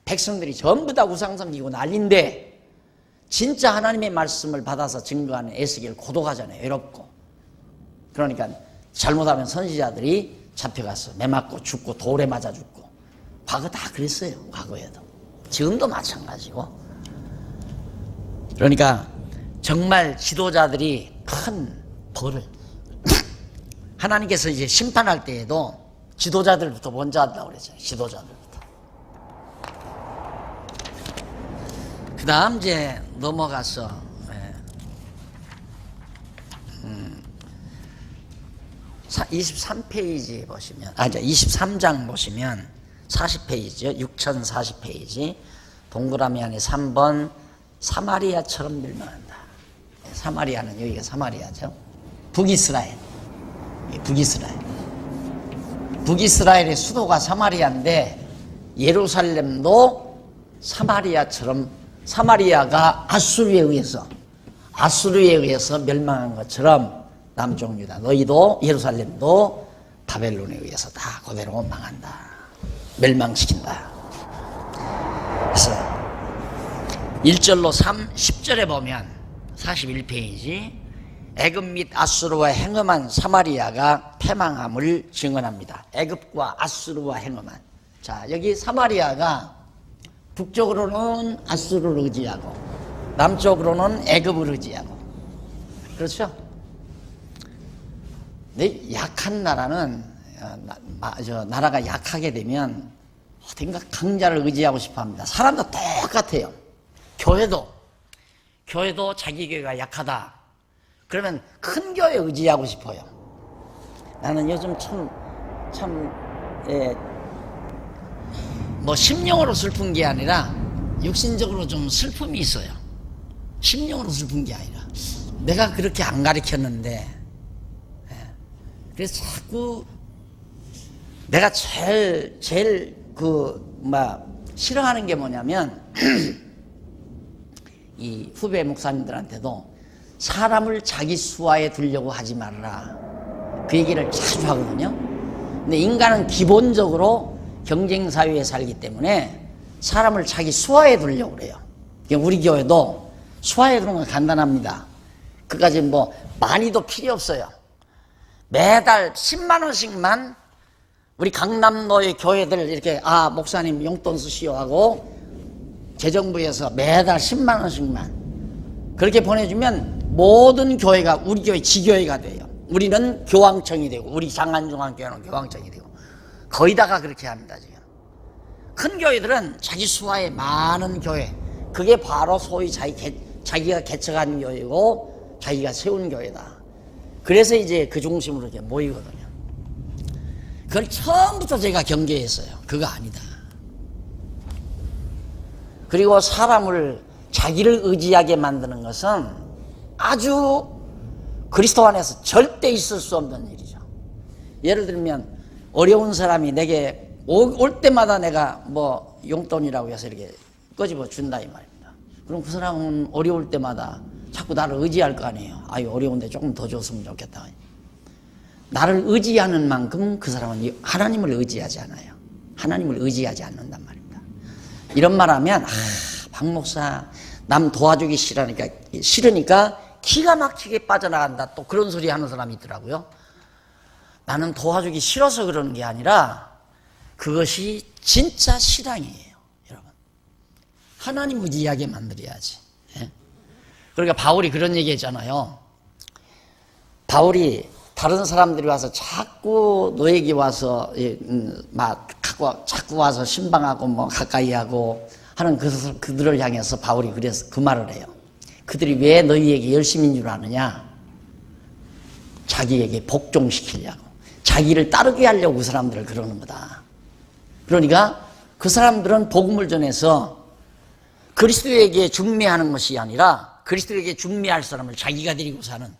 백성들이 전부 다 우상 섬기고 난리인데 진짜 하나님의 말씀을 받아서 증거하는 에스겔 고독하잖아요. 외롭고. 그러니까 잘못하면 선지자들이 잡혀가서 매 맞고 죽고 돌에 맞아 죽고 과거 다 그랬어요. 과거에도. 지금도 마찬가지고. 그러니까 정말 지도자들이 큰 벌을 하나님께서 이제 심판할 때에도 지도자들부터 먼저 한다고 그랬잖아요. 지도자들부터. 그 다음 이제 넘어가서 23페이지 보시면 이제 23장 보시면 40페이지요. 6040페이지 동그라미 안에 3번 사마리아처럼 멸망한다. 사마리아는 여기가 사마리아죠. 북이스라엘. 북이스라엘의 수도가 사마리아인데 예루살렘도 사마리아처럼 사마리아가 아수르에 의해서 멸망한 것처럼 남쪽 유다 너희도 예루살렘도 바벨론에 의해서 다 그대로 망한다. 멸망시킨다. 그래서 1절로 10절에 보면 41페이지 애굽 및 아수르와 행음한 사마리아가 패망함을 증언합니다. 애굽과 아수르와 행음한. 자, 여기 사마리아가 북쪽으로는 아수르를 의지하고 남쪽으로는 애굽을 의지하고 그렇죠? 근데 약한 나라는 나라가 약하게 되면 어딘가 강자를 의지하고 싶어합니다. 사람도 똑같아요. 교회도 자기 교회가 약하다. 그러면 큰 교회 의지하고 싶어요. 나는 요즘 심령으로 슬픈 게 아니라 육신적으로 좀 슬픔이 있어요. 심령으로 슬픈 게 아니라 내가 그렇게 안 가르쳤는데 그래서 자꾸 내가 제일 싫어하는 게 뭐냐면 이 후배 목사님들한테도 사람을 자기 수하에 두려고 하지 말아라. 그 얘기를 자주 하거든요. 근데 인간은 기본적으로 경쟁사회에 살기 때문에 사람을 자기 수하에 두려고 그래요. 우리 교회도 수하에 두는 건 간단합니다. 그까지 많이도 필요 없어요. 매달 10만 원씩만 우리 강남로의 교회들 이렇게 목사님 용돈 쓰시오 하고 재정부에서 매달 10만 원씩만 그렇게 보내주면 모든 교회가 우리 교회 지교회가 돼요. 우리는 교황청이 되고 우리 장안중앙교회는 교황청이 되고 거의 다가 그렇게 합니다. 지금 큰 교회들은 자기 수하에 많은 교회 그게 바로 소위 자기가 개척한 교회고 자기가 세운 교회다. 그래서 이제 그 중심으로 이렇게 모이거든요. 그걸 처음부터 제가 경계했어요. 그거 아니다. 그리고 사람을 자기를 의지하게 만드는 것은 아주 그리스도 안에서 절대 있을 수 없는 일이죠. 예를 들면 어려운 사람이 내게 올 때마다 내가 용돈이라고 해서 이렇게 꺼집어 준다 이 말입니다. 그럼 그 사람은 어려울 때마다 자꾸 나를 의지할 거 아니에요. 어려운데 조금 더 줬으면 좋겠다. 나를 의지하는 만큼 그 사람은 하나님을 의지하지 않아요. 하나님을 의지하지 않는단 말입니다. 이런 말 하면 박 목사 남 도와주기 싫으니까 기가 막히게 빠져나간다. 또 그런 소리 하는 사람이 있더라고요. 나는 도와주기 싫어서 그러는 게 아니라 그것이 진짜 신앙이에요. 여러분 하나님 의지하게 만들어야지. 그러니까 바울이 그런 얘기 했잖아요. 바울이 다른 사람들이 와서 자꾸 너에게 와서 자꾸 와서 신방하고 뭐 가까이 하고 하는 그들을 향해서 바울이 그래서 그 말을 해요. 그들이 왜 너희에게 열심인 줄 아느냐? 자기에게 복종시키려고, 자기를 따르게 하려고 그 사람들을 그러는 거다. 그러니까 그 사람들은 복음을 전해서 그리스도에게 중매하는 것이 아니라 그리스도에게 중매할 사람을 자기가 데리고 사는,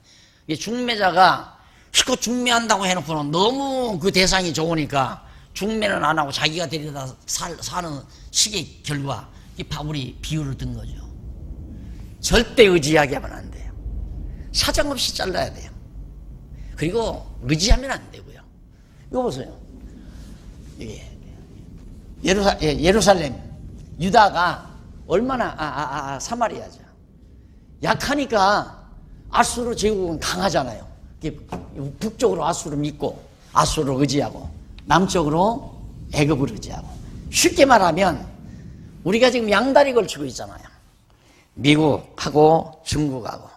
중매자가 실컷 중매한다고 해놓고는 너무 그 대상이 좋으니까 중매는 안 하고 자기가 데려다 사는 식의 결과, 이 바울이 비유를 든 거죠. 절대 의지하게 하면 안 돼요. 사정없이 잘라야 돼요. 그리고 의지하면 안 되고요. 이거 보세요. 예루살렘, 유다가 얼마나 사마리아죠. 약하니까 아수르 제국은 강하잖아요. 북쪽으로 아수르 믿고 아수르를 의지하고 남쪽으로 애굽을 의지하고. 쉽게 말하면 우리가 지금 양다리 걸치고 있잖아요. 미국하고 중국하고.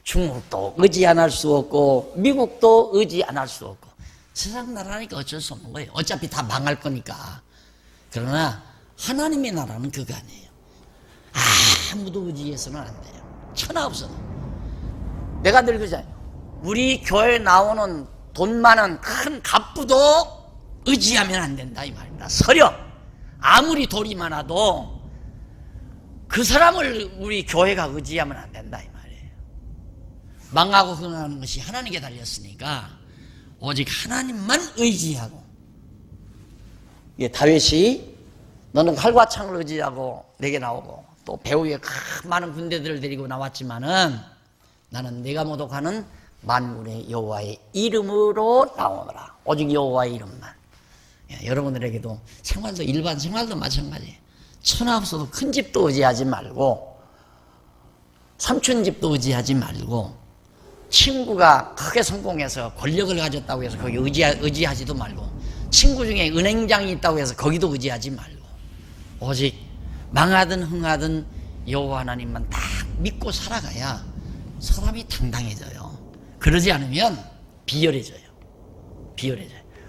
중국도 의지 안 할 수 없고 미국도 의지 안 할 수 없고. 세상 나라니까 어쩔 수 없는 거예요. 어차피 다 망할 거니까. 그러나 하나님의 나라는 그거 아니에요. 아무도 의지해서는 안 돼요. 천하 없어도. 내가 늘 그러잖아요. 우리 교회에 나오는 돈 많은 큰 갑부도 의지하면 안 된다 이 말입니다. 서려 아무리 돈이 많아도 그 사람을 우리 교회가 의지하면 안 된다 이 말이에요. 망하고 흥하는 것이 하나님께 달렸으니까 오직 하나님만 의지하고. 다윗이 너는 칼과 창을 의지하고 내게 나오고 또 배후에 많은 군대들을 데리고 나왔지만은 나는 내가 모독하는 만군의 여호와의 이름으로 나오노라. 오직 여호와의 이름만. 여러분들에게도 생활도 일반 생활도 마찬가지예요. 천하 없어도 큰 집도 의지하지 말고 삼촌 집도 의지하지 말고 친구가 크게 성공해서 권력을 가졌다고 해서 거기 의지하지도 말고 친구 중에 은행장이 있다고 해서 거기도 의지하지 말고 오직 망하든 흥하든 여호와 하나님만 딱 믿고 살아가야 사람이 당당해져요. 그러지 않으면 비열해져요.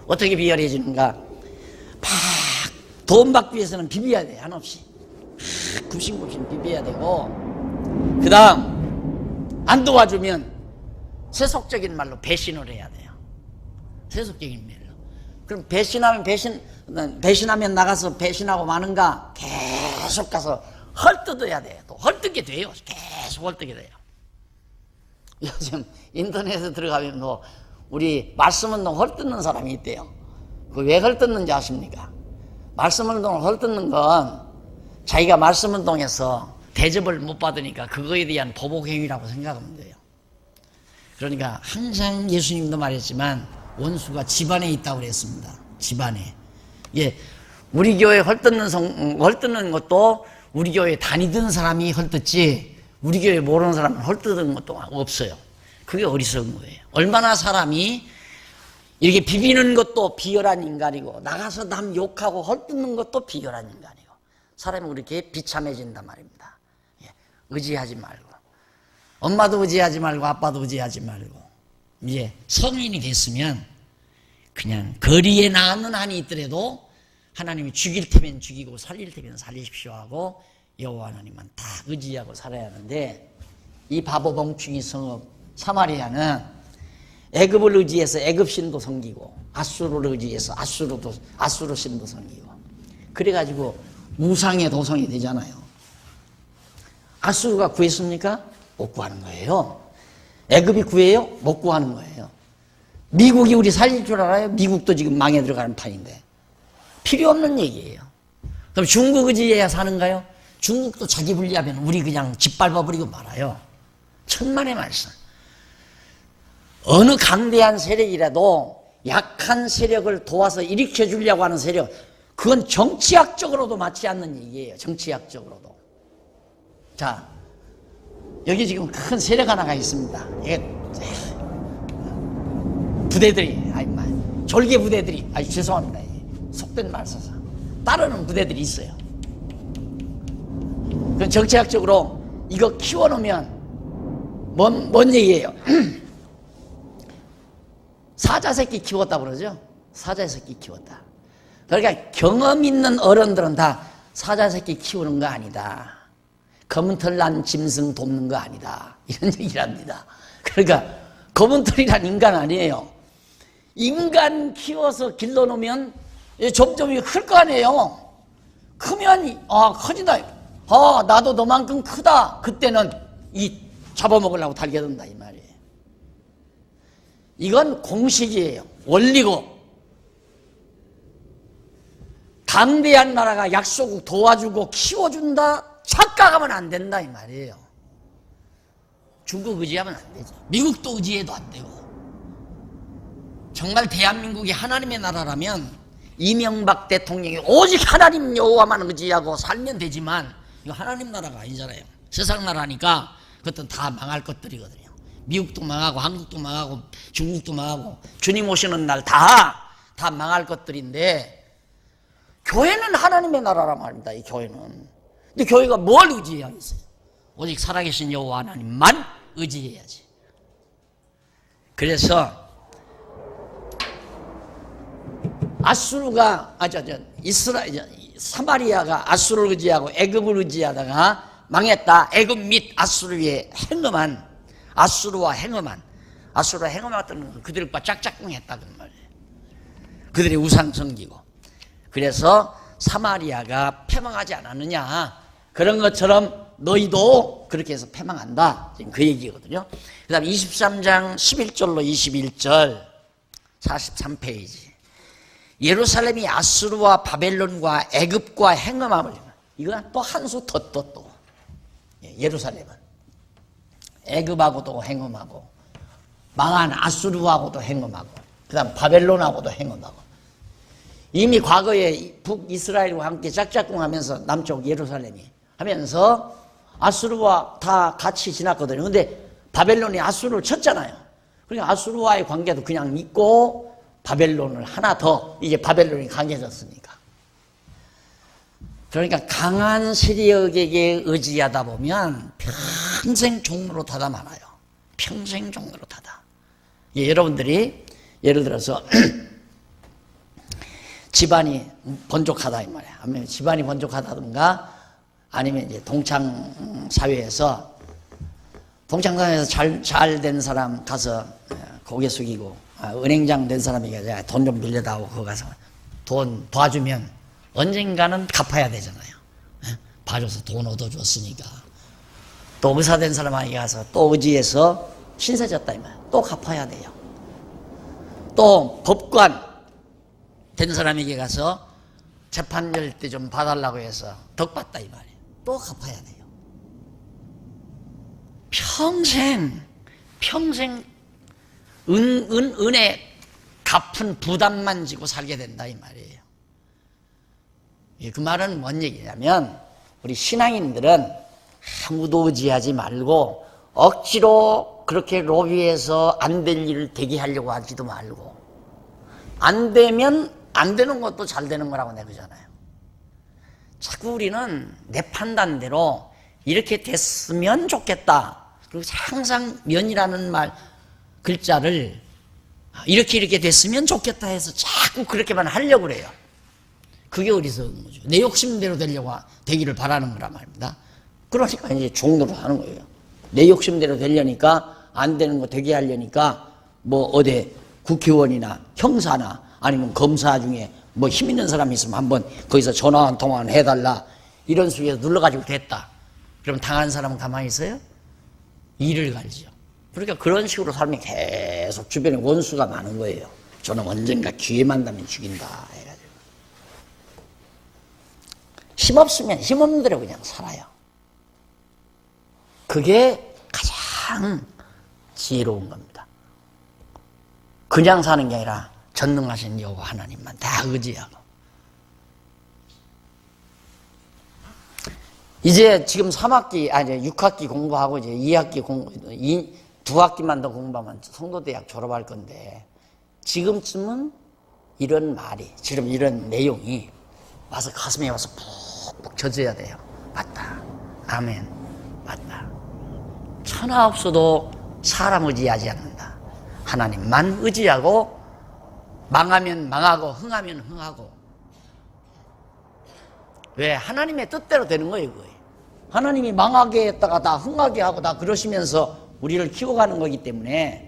어떻게 비열해지는가? 막 돈 받기 위해서는 비벼야 돼. 한없이 굽신굽신 비벼야 되고, 그 다음 안 도와주면 세속적인 말로 배신을 해야 돼요. 세속적인 말로. 그럼 배신하면 나가서 배신하고 마는가? 계속 가서 헐뜯어야 돼요. 또 헐뜯게 돼요. 계속 헐뜯게 돼요. 요즘 인터넷에 들어가면 뭐 우리 말씀운동 헐뜯는 사람이 있대요. 그 왜 헐뜯는지 아십니까? 말씀운동을 헐뜯는 건 자기가 말씀운동에서 대접을 못 받으니까 그거에 대한 보복행위라고 생각하면 돼요. 그러니까 항상 예수님도 말했지만 원수가 집안에 있다고 그랬습니다. 집안에. 우리 교회 헐뜯는 것도 우리 교회 다니던 사람이 헐뜯지 우리 교회 모르는 사람은 헐뜯는 것도 없어요. 그게 어리석은 거예요. 얼마나 사람이 이렇게 비비는 것도 비열한 인간이고 나가서 남 욕하고 헐뜯는 것도 비열한 인간이고 사람이 그렇게 비참해진단 말입니다. 의지하지 말고 엄마도 의지하지 말고 아빠도 의지하지 말고 이제 성인이 됐으면 그냥 거리에 나는 한이 있더라도 하나님이 죽일 테면 죽이고 살릴 테면 살리십시오 하고 여호와 하나님만 다 의지하고 살아야 하는데 이 바보 멍충이 성읍 사마리아는 애굽을 의지해서 애굽 신도 섬기고 아수르를 의지해서 아수르 신도 섬기고 그래가지고 우상의 도성이 되잖아요. 아수르가 구했습니까? 못 구하는 거예요. 애굽이 구해요? 못 구하는 거예요. 미국이 우리 살릴 줄 알아요? 미국도 지금 망해 들어가는 판인데 필요 없는 얘기예요. 그럼 중국 의지해야 사는가요? 중국도 자기 분리하면 우리 그냥 짓밟아버리고 말아요. 천만의 말씀. 어느 강대한 세력이라도 약한 세력을 도와서 일으켜 주려고 하는 세력, 그건 정치학적으로도 맞지 않는 얘기예요. 정치학적으로도. 자, 여기 지금 큰 세력 하나가 있습니다. 이게 부대들이, 졸개 부대들이, 죄송합니다. 속된 말 써서 따르는 부대들이 있어요. 그건 정치학적으로 이거 키워놓으면 뭔 얘기예요? 사자 새끼 키웠다 그러죠. 사자 새끼 키웠다. 그러니까 경험 있는 어른들은 다 사자 새끼 키우는 거 아니다. 검은 털 난 짐승 돕는 거 아니다. 이런 얘기를 합니다. 그러니까 검은 털이란 인간 아니에요. 인간 키워서 길러놓으면 점점 클 거 아니에요. 크면 커진다. 나도 너만큼 크다. 그때는 이 잡아먹으려고 달겨든다 이 말이에요. 이건 공식이에요. 원리고. 강대한 나라가 약소국 도와주고 키워준다 착각하면 안 된다 이 말이에요. 중국 의지하면 안 되죠. 미국도 의지해도 안 되고. 정말 대한민국이 하나님의 나라라면 이명박 대통령이 오직 하나님 여호와만 의지하고 살면 되지만 이거 하나님 나라가 아니잖아요. 세상 나라니까 그것도 다 망할 것들이거든요. 미국도 망하고 한국도 망하고 중국도 망하고 주님 오시는 날 다 망할 것들인데 교회는 하나님의 나라란 말입니다. 이 교회는. 근데 교회가 뭘 의지해야겠어요? 오직 살아계신 여호와 하나님만 의지해야지. 그래서 아수르가 사마리아가 아수르를 의지하고 애굽을 의지하다가 망했다. 애굽 및 아수르의 행음한 아수르와 행음했던 건 그들과 짝짝꿍했다 그 말이에요. 그들이 우상 섬기고. 그래서 사마리아가 패망하지 않았느냐. 그런 것처럼 너희도 그렇게 해서 패망한다. 지금 그 얘기거든요. 그 다음 23장 11절로 21절 43페이지. 예루살렘이 아수르와 바벨론과 애굽과 행음함을, 이건 또 한 수 더 또. 예루살렘은 애굽하고도 행음하고 망한 아수르하고도 행음하고 그 다음 바벨론하고도 행음하고. 이미 과거에 북이스라엘과 함께 짝짝꿍하면서 남쪽 예루살렘이 하면서 아수르와 다 같이 지났거든요. 근데 바벨론이 아수르를 쳤잖아요. 그러니까 아수르와의 관계도 그냥 있고 바벨론을 하나 더, 이제 바벨론이 강해졌으니까. 그러니까 강한 세력에게 의지하다 보면 평생 종노릇하다 말아요. 평생 종노릇하다. 여러분들이 예를 들어서 집안이 번족하다 이 말이야. 아니면 집안이 번족하다든가 아니면 이제 동창사회에서 잘 된 사람 가서 고개 숙이고 은행장 된 사람에게 돈 좀 빌려다오. 그거 가서 돈 봐주면 언젠가는 갚아야 되잖아요. 봐줘서 돈 얻어줬으니까. 또 의사 된 사람에게 가서 또 의지해서 신세졌다 이 말이야. 또 갚아야 돼요. 또 법관 된 사람에게 가서 재판 열 때 좀 봐달라고 해서 덕 받다 이 말이에요. 또 갚아야 돼요. 평생 은혜 갚은 부담만 지고 살게 된다 이 말이에요. 그 말은 뭔 얘기냐면 우리 신앙인들은 아무도 의지하지 말고 억지로 그렇게 로비해서 안 될 일을 되게 하려고 하지도 말고, 안 되면 안 되는 것도 잘 되는 거라고 내가 그러잖아요. 자꾸 우리는 내 판단대로 이렇게 됐으면 좋겠다. 그리고 항상 면이라는 글자를 이렇게 됐으면 좋겠다 해서 자꾸 그렇게만 하려고 그래요. 그게 어리석은 거죠. 내 욕심대로 되기를 바라는 거란 말입니다. 그러니까 이제 종노를 하는 거예요. 내 욕심대로 되려니까, 안 되는 거 되게 하려니까 뭐 어디 국회의원이나 형사나 아니면 검사 중에 뭐 힘 있는 사람이 있으면 한번 거기서 전화 한 통화 해달라 이런 식으로 눌러가지고 됐다. 그럼 당한 사람은 가만히 있어요? 이를 갈죠. 그러니까 그런 식으로 살면 계속 주변에 원수가 많은 거예요. 저는 언젠가 기회만 나면 죽인다 해가지고. 힘없으면 힘없는 대로 그냥 살아요. 그게 가장 지혜로운 겁니다. 그냥 사는 게 아니라 전능하신 여호와 하나님만 다 의지하고. 이제 지금 6학기 공부하고 이제 2학기 두 학기만 더 공부하면 성도대학 졸업할 건데, 지금쯤은 이런 말이, 지금 이런 내용이 와서 가슴에 와서 푹푹 젖어야 돼요. 맞다. 아멘. 맞다. 천하 없어도 사람 의지하지 않는다. 하나님만 의지하고 망하면 망하고 흥하면 흥하고. 왜? 하나님의 뜻대로 되는 거예요, 그거예요. 하나님이 망하게 했다가 다 흥하게 하고 다 그러시면서 우리를 키워가는 거기 때문에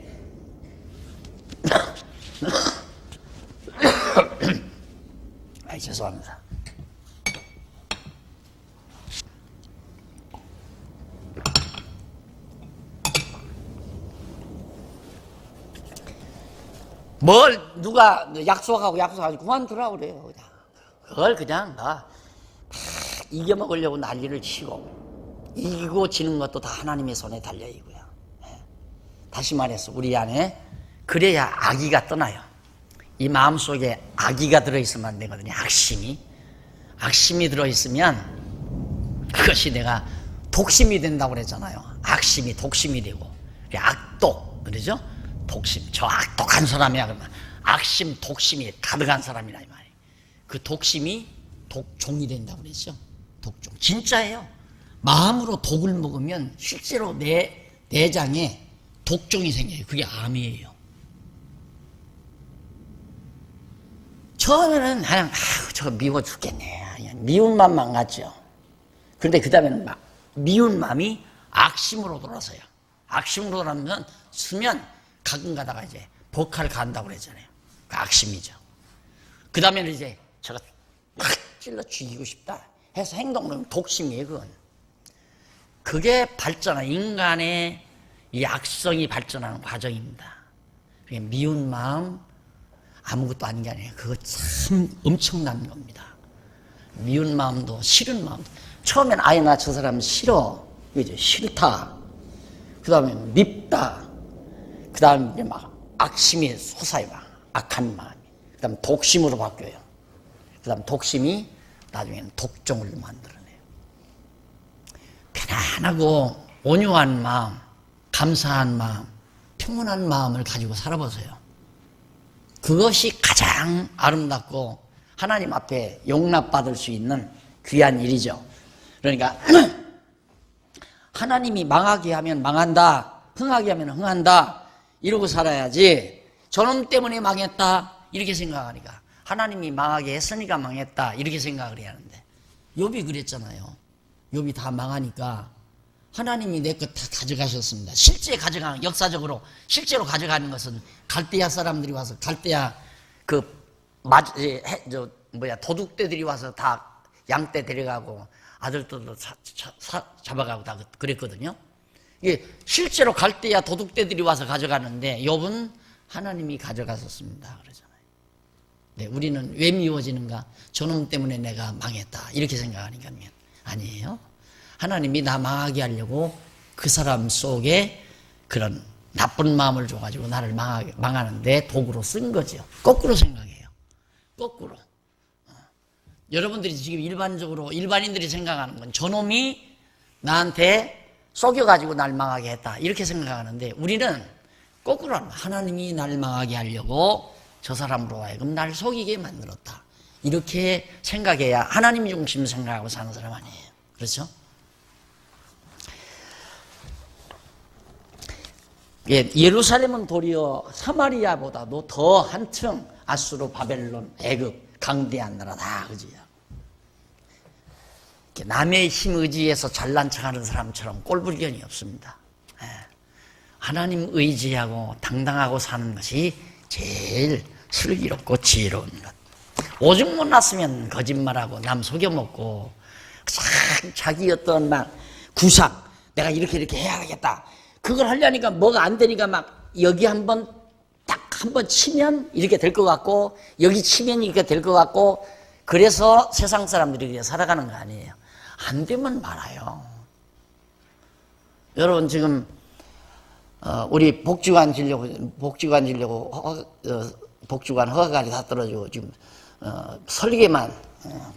아이, 죄송합니다. 뭘 누가 약속하고 그만두라고 그래요. 그냥. 그걸 그냥 다 이겨먹으려고 난리를 치고 이기고 지는 것도 다 하나님의 손에 달려있고요. 다시 말해서 우리 안에 그래야 악의가 떠나요. 이 마음속에 악의가 들어있으면 안 되거든요. 악심이 들어있으면 그것이 내가 독심이 된다고 그랬잖아요. 악심이 독심이 되고 악독 그러죠? 독심, 저 악독한 사람이야 그러면 악심, 독심이 가득한 사람이라 이 말이에요. 그 독심이 독종이 된다고 그랬죠. 독종 진짜예요. 마음으로 독을 먹으면 실제로 내 내장에 독종이 생겨요. 그게 암이에요. 처음에는 그냥 저거 미워 죽겠네. 미운 맘만 갔죠. 그런데 그 다음에는 막 미운 마음이 악심으로 돌아서요. 악심으로 돌아면 쓰면 가끔 가다가 이제 복화를 간다고 그랬잖아요. 그 악심이죠. 그 다음에는 이제 저거 확 찔러 죽이고 싶다 해서 행동은 독심이에요. 그건. 그게 인간의 이 악성이 발전하는 과정입니다. 그게 미운 마음 아무것도 아닌 게 아니에요. 그거 참 엄청난 겁니다. 미운 마음도 싫은 마음도. 처음엔 아예 나 저 사람 싫어. 이제 싫다. 그 다음에 밉다. 그 다음에 막 악심이 솟아요. 막 악한 마음이. 그 다음 독심으로 바뀌어요. 그 다음 독심이 나중에는 독종을 만들어내요. 편안하고 온유한 마음, 감사한 마음, 평온한 마음을 가지고 살아보세요. 그것이 가장 아름답고 하나님 앞에 용납받을 수 있는 귀한 일이죠. 그러니까 하나님이 망하게 하면 망한다, 흥하게 하면 흥한다 이러고 살아야지 저놈 때문에 망했다 이렇게 생각하니까 하나님이 망하게 했으니까 망했다 이렇게 생각을 해야 하는데 욥이 그랬잖아요. 욥이 다 망하니까 하나님이 내 것 다 가져가셨습니다. 역사적으로 실제로 가져가는 것은 갈대아 사람들이 와서 갈대아 도둑떼들이 와서 다 양떼 데려가고 아들들도 잡아가고 다 그랬거든요. 이게 실제로 갈대아 도둑떼들이 와서 가져가는데 욥은 하나님이 가져가셨습니다. 그러잖아요. 네, 우리는 왜 미워지는가? 저놈 때문에 내가 망했다 이렇게 생각하니까 아니에요. 하나님이 나 망하게 하려고 그 사람 속에 그런 나쁜 마음을 줘가지고 나를 망하는데 도구로 쓴 거죠. 거꾸로 생각해요. 거꾸로. 여러분들이 지금 일반인들이 생각하는 건 저놈이 나한테 속여가지고 날 망하게 했다 이렇게 생각하는데 우리는 거꾸로 합니다. 하나님이 날 망하게 하려고 저 사람으로 하여금 날 속이게 만들었다 이렇게 생각해야 하나님 중심 생각하고 사는 사람 아니에요. 그렇죠? 예루살렘은 도리어 사마리아보다도 더 한층 아수르, 바벨론, 애굽, 강대한 나라다. 그지요? 남의 힘 의지해서 잘난 척하는 사람처럼 꼴불견이 없습니다. 하나님 의지하고 당당하고 사는 것이 제일 슬기롭고 지혜로운 것. 오죽 못났으면 거짓말하고 남 속여먹고 자기 어떤 막 구상 내가 이렇게 해야겠다 그걸 하려니까 뭐가 안 되니까 막 여기 한번 치면 이렇게 될 것 같고 여기 치면 이렇게 될 것 같고 그래서 세상 사람들이 그렇게 살아가는 거 아니에요. 안 되면 말아요. 여러분 지금 우리 복지관 지려고 복지관 허가까지 다 떨어지고 지금 설계만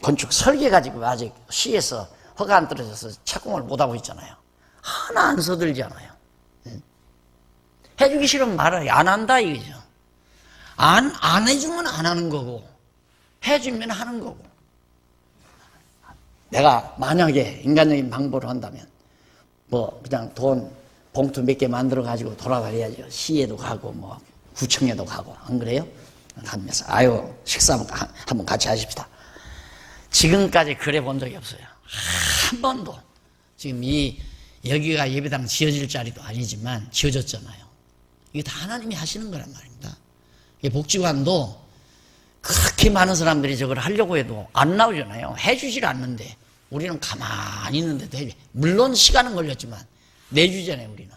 건축 설계 가지고 아직 시에서 허가 안 떨어져서 착공을 못 하고 있잖아요. 하나 안 서들잖아요. 해주기 싫으면 말아요. 안 한다 이거죠. 안 해주면 안 하는 거고 해주면 하는 거고. 내가 만약에 인간적인 방법을 한다면 그냥 돈 봉투 몇 개 만들어 가지고 돌아다녀야죠. 시에도 가고 구청에도 가고 안 그래요? 가면서 아유 식사 한번 같이 하십시다. 지금까지 그래 본 적이 없어요. 한 번도. 지금 여기가 예배당 지어질 자리도 아니지만 지어졌잖아요. 이게 다 하나님이 하시는 거란 말입니다. 이 복지관도 그렇게 많은 사람들이 저걸 하려고 해도 안 나오잖아요. 해주질 않는데 우리는 가만히 있는데도 해줘. 물론 시간은 걸렸지만 내주잖아요. 우리는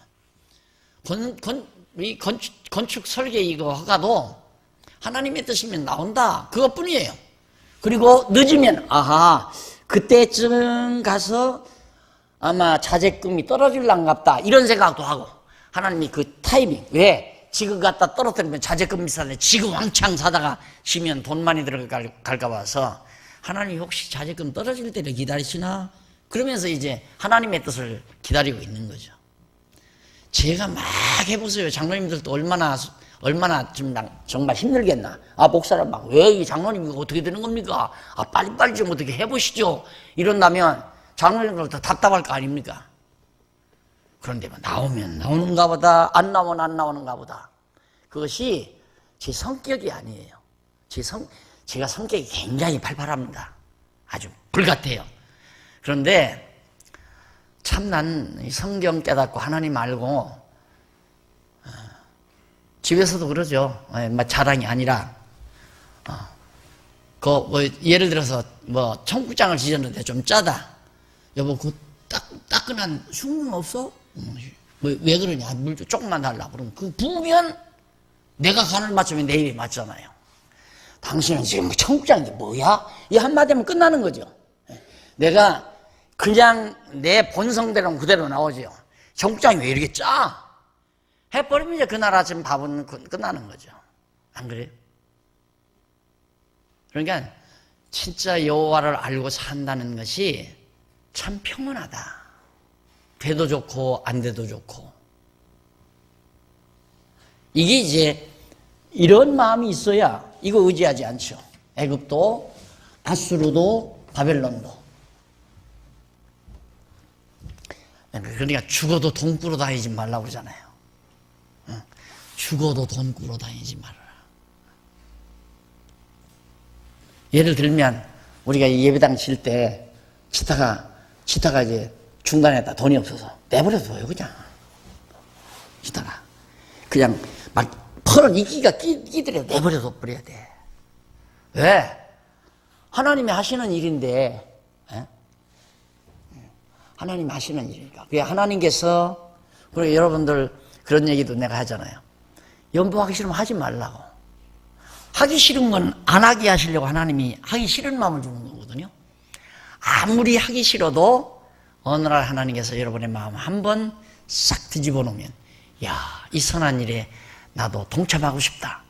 건축 설계 이거 허가도 하나님의 뜻이면 나온다 그것뿐이에요. 그리고 늦으면 아하 그때쯤 가서 아마 자재금이 떨어질란갑다 이런 생각도 하고 하나님이 그 타이밍 왜 지금 갖다 떨어뜨리면 자재금 비싸네 지금 왕창 사다가 쉬면 돈 많이 들어갈까 봐서 하나님이 혹시 자재금 떨어질 때를 기다리시나 그러면서 이제 하나님의 뜻을 기다리고 있는 거죠. 제가 막 해보세요. 장로님들도 얼마나 좀 정말 힘들겠나. 아 목사님 막 왜 이 장로님 이거 어떻게 되는 겁니까? 아 빨리빨리 좀 어떻게 해보시죠. 이런다면 장로님들도 답답할 거 아닙니까? 그런데 뭐 나오면 나오는가 보다 안 나오면 안 나오는가 보다. 그것이 제 성격이 아니에요. 제가 성격이 굉장히 팔팔합니다. 아주 불같아요. 그런데 참 난 성경 깨닫고 하나님 알고 집에서도 그러죠. 자랑이 아니라 예를 들어서 뭐 청국장을 지졌는데 좀 짜다. 여보 그 따끈한 숭늉 없어? 왜 그러냐? 물 조금만 달라. 그럼 그 부으면 내가 간을 맞추면 내 입에 맞잖아요. 당신은 지금 청국장이 뭐야? 이 한마디면 끝나는 거죠. 내가 그냥 내 본성대로 그대로 나오죠. 청국장이 왜 이렇게 짜? 해버리면 이제 그날 아침 밥은 끝나는 거죠. 안 그래요? 그러니까 진짜 여호와를 알고 산다는 것이 참 평온하다. 돼도 좋고 안 돼도 좋고. 이게 이제 이런 마음이 있어야 이거 의지하지 않죠. 애굽도 아수르도 바벨론도. 그러니까 죽어도 돈 꾸러 다니지 말라고 그러잖아요. 죽어도 돈 꾸러 다니지 말아라. 예를 들면 우리가 예배당 칠 때 치다가 이제 중간에다 돈이 없어서 내버려둬요 그냥. 치다가 그냥 막 퍼런 이끼가 끼들여 내버려둬 버려야 돼. 왜? 하나님이 하시는 일인데. 하나님이 하시는 일이니까. 그게 하나님께서 그리고 여러분들 그런 얘기도 내가 하잖아요. 연보하기 싫으면 하지 말라고. 하기 싫은 건 안 하게 하시려고 하나님이 하기 싫은 마음을 주는 거거든요. 아무리 하기 싫어도 어느 날 하나님께서 여러분의 마음 한번 싹 뒤집어 놓으면 야, 이 선한 일에 나도 동참하고 싶다.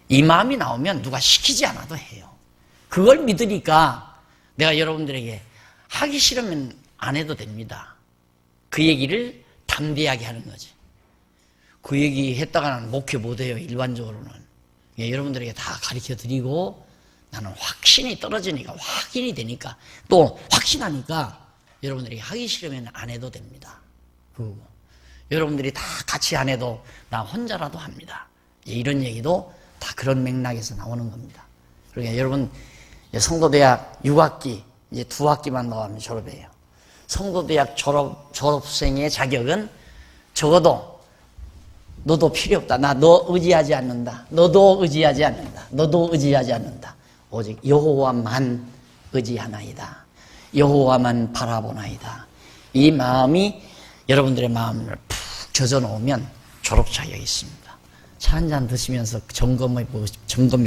이 마음이 나오면 누가 시키지 않아도 해요. 그걸 믿으니까 내가 여러분들에게 하기 싫으면 안 해도 됩니다. 그 얘기를 담대하게 하는 거지. 그 얘기 했다가는 목회 못해요. 일반적으로는. 여러분들에게 다 가르쳐 드리고 나는 확신이 떨어지니까 확인이 되니까 또 확신하니까 여러분들이 하기 싫으면 안 해도 됩니다. 그리고 여러분들이 다 같이 안 해도 나 혼자라도 합니다. 이런 얘기도 다 그런 맥락에서 나오는 겁니다. 그러니까 여러분 성도대학 6학기 이제 2학기만 더 하면 졸업해요. 성도대학 졸업생의 자격은 적어도 너도 필요 없다. 나 너 의지하지 않는다. 너도 의지하지 않는다. 너도 의지하지 않는다. 오직 여호와만 의지하나이다. 여호와만 바라보나이다. 이 마음이 여러분들의 마음을 푹 젖어놓으면 졸업 자격이 있습니다. 차 한잔 드시면서 점검해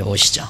오시죠.